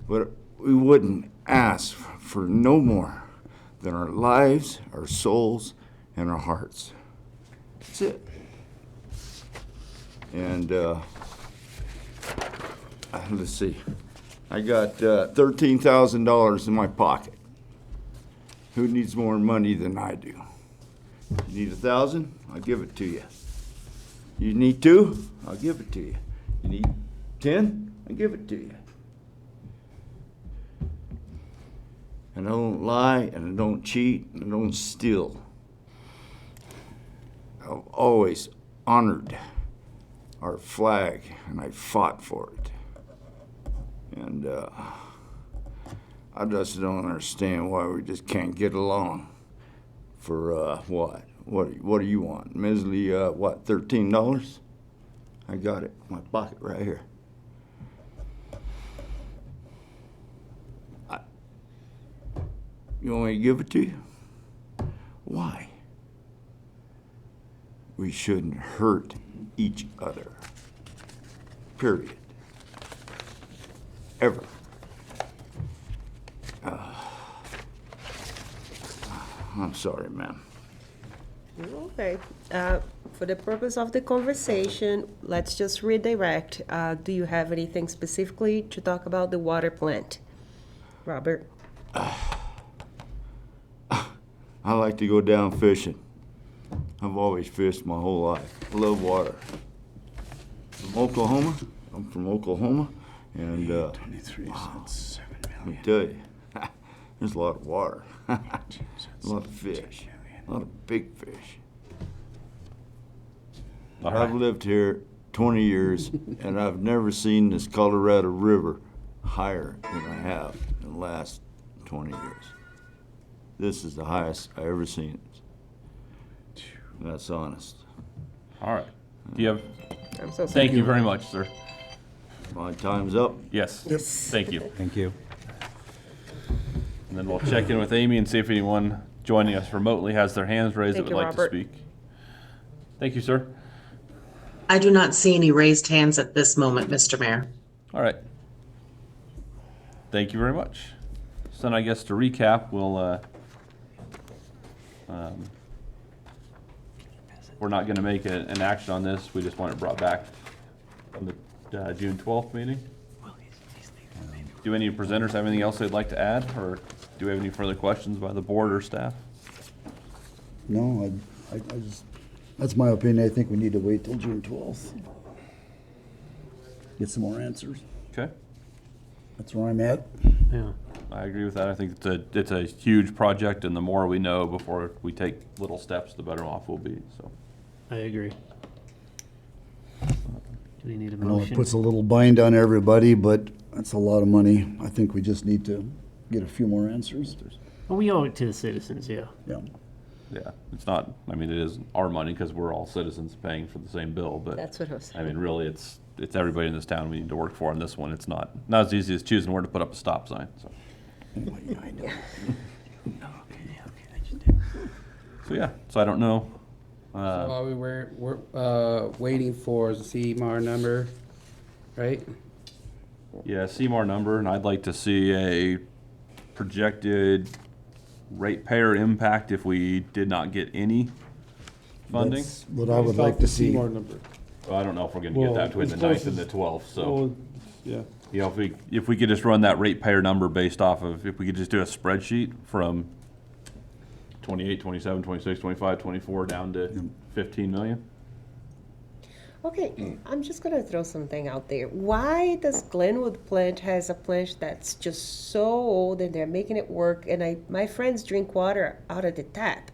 but we wouldn't ask for no more than our lives, our souls, and our hearts. That's it. And let's see, I got $13,000 in my pocket. Who needs more money than I do? You need 1,000? I'll give it to you. You need 2? I'll give it to you. You need 10? I'll give it to you. And I don't lie, and I don't cheat, and I don't steal. I've always honored our flag, and I fought for it. And I just don't understand why we just can't get along. For what? What do you want? Measly, what, $13? I got it in my pocket right here. You want me to give it to you? Why? We shouldn't hurt each other. Period. Ever. I'm sorry, ma'am. Okay. For the purpose of the conversation, let's just redirect. Do you have anything specifically to talk about the water plant? Robert? I like to go down fishing. I've always fished my whole life. I love water. From Oklahoma. I'm from Oklahoma. And 23 cents, 7 let me tell you, there's a lot of water. A lot of fish. A lot of big fish. I've lived here 20 years, and I've never seen this Colorado River higher than I have in the last 20 years. This is the highest I ever seen it. That's honest. All right. Do you have? I'm so Thank you very much, sir. My time's up. Yes. Thank you. Thank you. And then we'll check in with Amy and see if anyone joining us remotely has their hands raised that Thank would you, like Robert. to speak. Thank you, sir. I do not see any raised hands at this moment, Mr. Mayor. All right. Thank you very much. So then I guess to recap, we're not going to make an action on this. We just want it brought back on the June 12th meeting. Do any presenters have anything else they'd like to add, or do we have any further questions by the board or staff? No, I just, that's my opinion. I think we need to wait till June 12th. Get some more answers. Okay. That's where I'm at. Yeah. I agree with that. I think it's a huge project, and the more we know before we take little steps, the better off we'll be, so. I agree. Do we need a I know it motion? puts a little bind on everybody, but that's a lot of money. I think we just need to get a few more answers. Well, we owe it to the citizens, yeah. Yeah. Yeah, it's not, I mean, it is our money because we're all citizens paying for the same bill, but. That's what I was I mean, really, it's everybody in this town we need to work for on this one. It's not as easy as choosing where to put up a stop sign, so. So, yeah, so I don't know. So while we're waiting for the CMAR number, right? Yeah, CMAR number, and I'd like to see a projected ratepayer impact if we did not get any funding. That's what I would like to see. Well, I don't know if we're gonna get that between the 9th and the 12th, so. Well, yeah. You know, if we could just run that ratepayer number based off of, if we could just do a spreadsheet from 28, 27, 26, 25, 24 down to 15 million. Okay, I'm just gonna throw something out there. Why does Glenwood plant has a plant that's just so old and they're making it work, and my friends drink water out of the tap.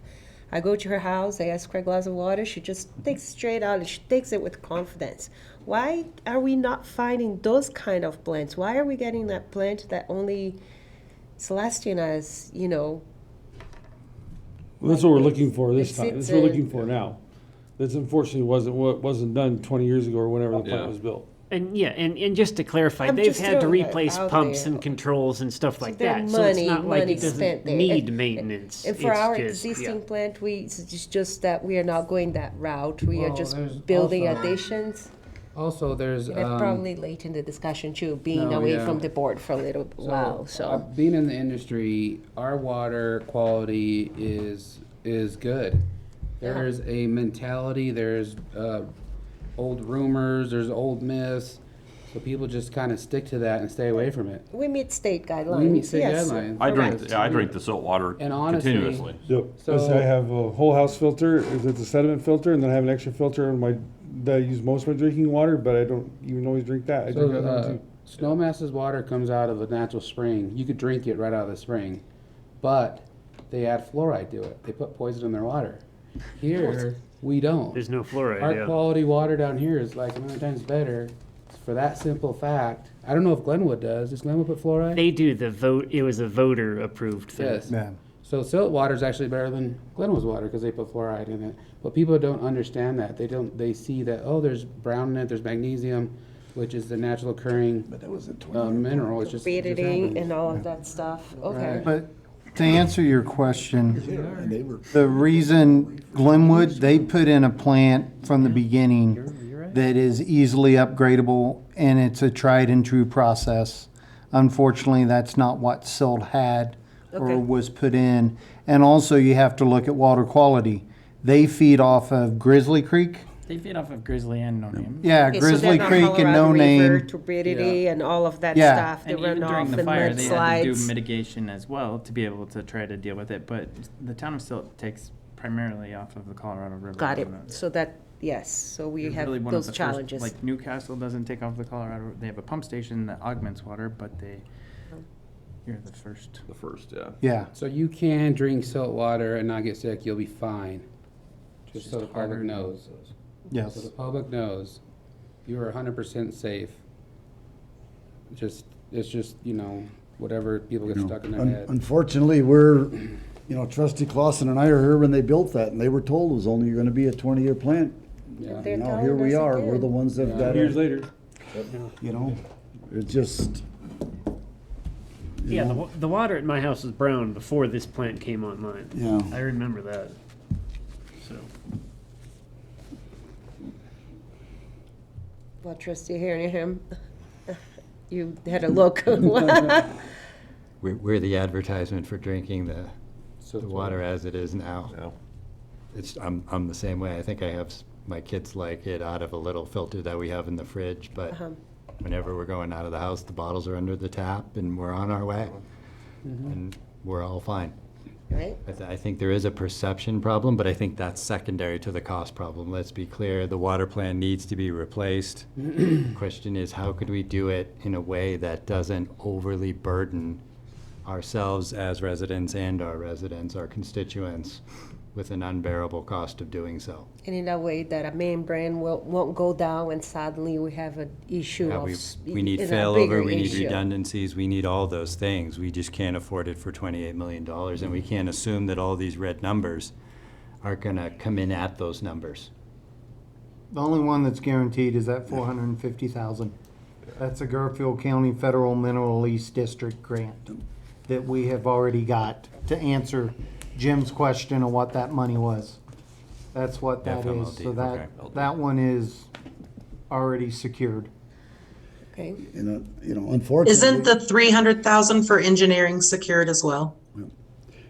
I go to her house, I ask her a glass of water, she just takes it straight out and she takes it with confidence. Why are we not finding those kind of plants? Why are we getting that plant that only Celestina has, Well, that's what we're looking for this time. That's what we're looking for now. That's unfortunately wasn't done 20 years ago or whenever the plant was built. And yeah, and just to clarify, I'm they've just had to throwing that replace out pumps there. and controls and stuff like There that. So it's not like money it doesn't spent there. need maintenance. And for It's our just- existing yeah. plant, it's just that we are not going that route. We are Well, just there's building also- additions. Also, there's And that's probably late in the discussion too, being No, away yeah. from the board for a little while, so. Being in the industry, our water quality is good. There's a mentality, there's old rumors, there's old myths, so people just kind of stick to that and stay away from it. We meet state guidelines. We meet state yes. guidelines. I Correct. drink the salt water And honestly- continuously. Yep. So- I have a whole house filter. It's a sediment filter, and then I have an extra filter in that I use most of my drinking water, but I don't even always drink that. I drink that one too. Snowmass's water comes out of a natural spring. You could drink it right out of the spring, but they add fluoride to it. They put poison in their water. Here, we don't. There's no fluoride, Our yeah. quality water down here is like a million times better for that simple fact. I don't know if Glenwood does. Does Glenwood put fluoride? They do the vote, it was a voter approved thing. Yes. So Silt water is actually better than Glenwood's water because they put fluoride in it. But people don't understand that. They see that, oh, there's brown in it, there's magnesium, which is the natural occurring mineral. It's just Turbidity happens. and all of that stuff, okay. But to answer your question, the reason Glenwood, they put in a plant from the beginning that is easily upgradable, and it's a tried and true process. Unfortunately, that's not what Silt had or Okay. was put in. And also, you have to look at water quality. They feed off of Grizzly Creek. They feed off of Grizzly and No Name. Yeah, Okay, so Grizzly they're not Creek and No Colorado River, Name. Turbidity and all of that Yeah. stuff. They And run even off during the and fire, they had to do mudslides. mitigation as well to be able to try to deal with it. But the town of Silt takes primarily off of the Colorado River. Got it. So that, yes, so we You're have really one of those the first- challenges. like Newcastle doesn't take off the Colorado. They have a pump station that augments water, but you're the first. The first, yeah. Yeah. So you can drink Silt water and not get sick. You'll be fine. Just so the public knows. Yes. So the public knows you are 100% safe. It's just, whatever people get stuck in their head. Unfortunately, Trustee Clausen and I are here when they built that, and they were told it was only going to be a 20-year plant. Yeah. They're Now telling here we us are. again. We're the ones that got Years it. later. It's just. Yeah, the water at my house was brown before this plant came online. Yeah. I remember that. So. Well, trustee hearing him, you had a look. We're the advertisement for drinking the water as it is now. I'm the same way. I think I have my kids like it out of a little filter that we have in the fridge, but whenever we're going out of the house, the bottles are under the tap and we're on our way. And we're all fine. right? I think there is a perception problem, but I think that's secondary to the cost problem. Let's be clear, the water plant needs to be replaced. The question is, how could we do it in a way that doesn't overly burden ourselves as residents and our constituents, with an unbearable cost of doing so? And in a way that a main brand won't go down and suddenly we have an issue Yeah, of. we need a failover, bigger we need issue. redundancies, we need all those things. We just can't afford it for $28 million, and we can't assume that all these red numbers are gonna come in at those numbers. The only one that's guaranteed is that 450,000. That's a Garfield County Federal Mineral Lease District grant that we have already got to answer Jim's question of what that money was. That's what that is. FMLD, So okay. that one is already secured. Okay. You know, unfortunately. Isn't the 300,000 for engineering secured as well?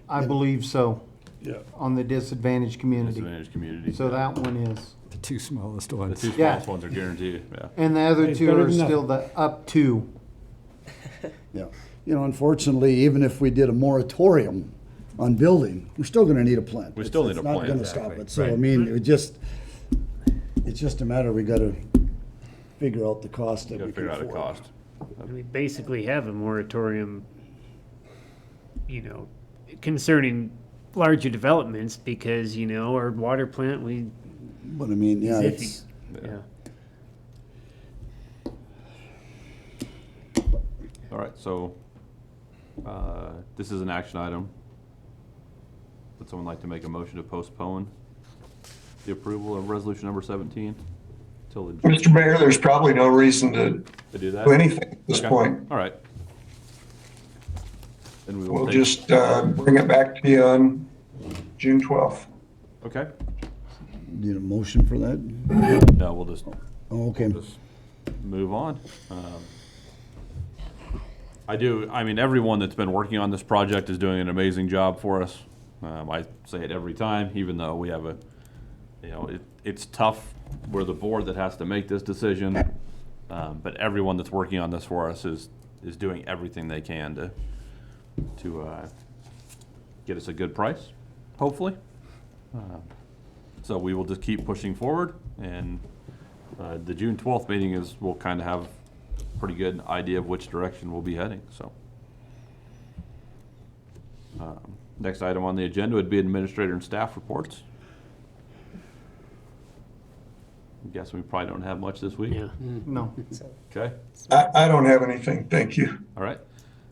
I believe so. Yeah. On the disadvantaged community. Disadvantaged community. So that one is. The two smallest The ones. two Yeah. smallest ones are guaranteed, yeah. And the other It's two better are than still the up to. Yeah. You know, unfortunately, even if we did a moratorium on building, we're still gonna need a plant. We still need It's a not plant. gonna stop Exactly. it. So, I Right. mean, it's just a matter, we gotta figure out the cost that Gotta we can figure out a afford. cost. We basically have a moratorium, you know, concerning larger developments because, you know, our water plant, But I mean, yeah, is it's, iffy. Yeah. All right, so, this is an action item. Would someone like to make a motion to postpone the approval of resolution number 17 till the? Mr. Mayor, there's probably no reason To do that? do anything at this Okay. point. All right. Then we will We'll take. just bring it back to you on June 12th. Okay. need a motion for that? No, we'll just Oh, okay. just move on. I mean, everyone that's been working on this project is doing an amazing job for us. I say it every time, even though we have it's tough. We're the board that has to make this decision. But everyone that's working on this for us is doing everything they can to get us a good price, hopefully. So we will just keep pushing forward, and the June 12th meeting we'll kind of have a pretty good idea of which direction we'll be heading, so. Next item on the agenda would be administrator and staff reports. I'm guessing we probably don't have much this week. Yeah. No. Okay, I don't have anything, thank you. all right.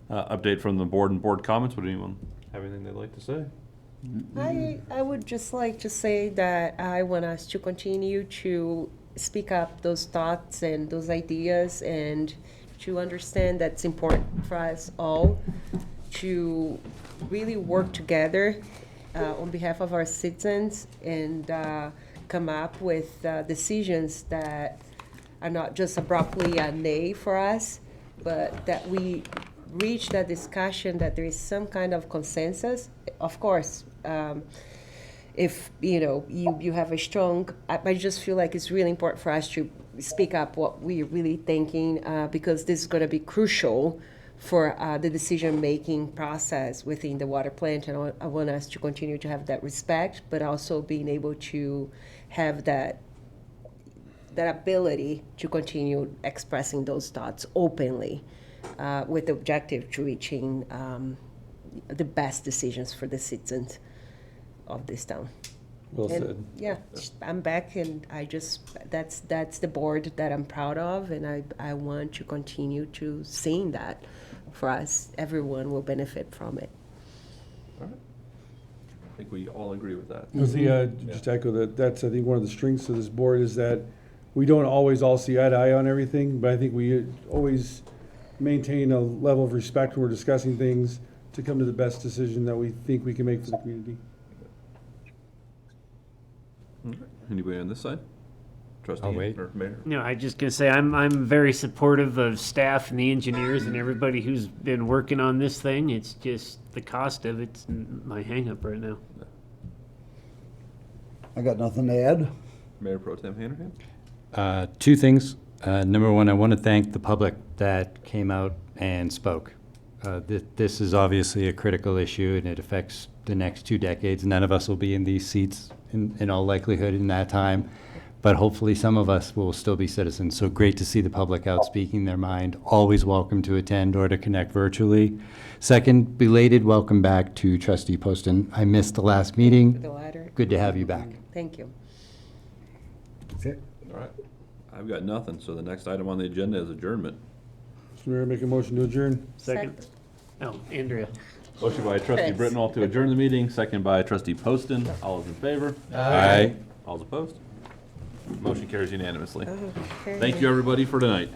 Update from the board and board comments. Would anyone have anything they'd like to say? I would just like to say that I want us to continue to speak up those thoughts and those ideas and to understand that's important for us all to really work together on behalf of our citizens and come up with decisions that are not just abruptly a nay for us, but that we reach that discussion, that there is some kind of consensus. Of course, if you have a strong, I just feel like it's really important for us to speak up what we're really thinking, because this is going to be crucial for the decision-making process within the water plant, and I want us to continue to have that respect, but also being able to have that ability to continue expressing those thoughts openly, with the objective to reaching the best decisions for the citizens of this town. Well And, said. yeah, I'm back, and that's the board that I'm proud of, and I want to continue to seeing that for us. Everyone will benefit from it. All right. I think we all agree with that. Just to echo that, that's, I think, one of the strengths of this board is that we don't always all see eye to eye on everything, but I think we always maintain a level of respect when we're discussing things to come to the best decision that we think we can make for the community. Anybody on this side? Trustee I'll wait. or Mayor? No, I just gonna say I'm very supportive of staff and the engineers and everybody who's been working on this thing. It's just the cost of it's my hang-up right now. I got nothing to add. Mayor Pro Tem Hanahan? Two things. Number one, I want to thank the public that came out and spoke. This is obviously a critical issue, and it affects the next 2 decades. None of us will be in these seats in all likelihood in that time, but hopefully some of us will still be citizens. So great to see the public out speaking their mind. Always welcome to attend or to connect virtually. Second, belated welcome back to Trustee Poston. I missed the last meeting. The water. Good to have you back. Thank you. All right. I've got nothing, so the next item on the agenda is adjournment. Mr. Mayor, make a motion to adjourn. Second. Oh, Andrea. Motion by Trustee Chris. Brittenell to adjourn the meeting, second by Trustee Poston. All those in favor? Aye. All opposed? Motion carries unanimously. Okay. Thank you, everybody, for tonight.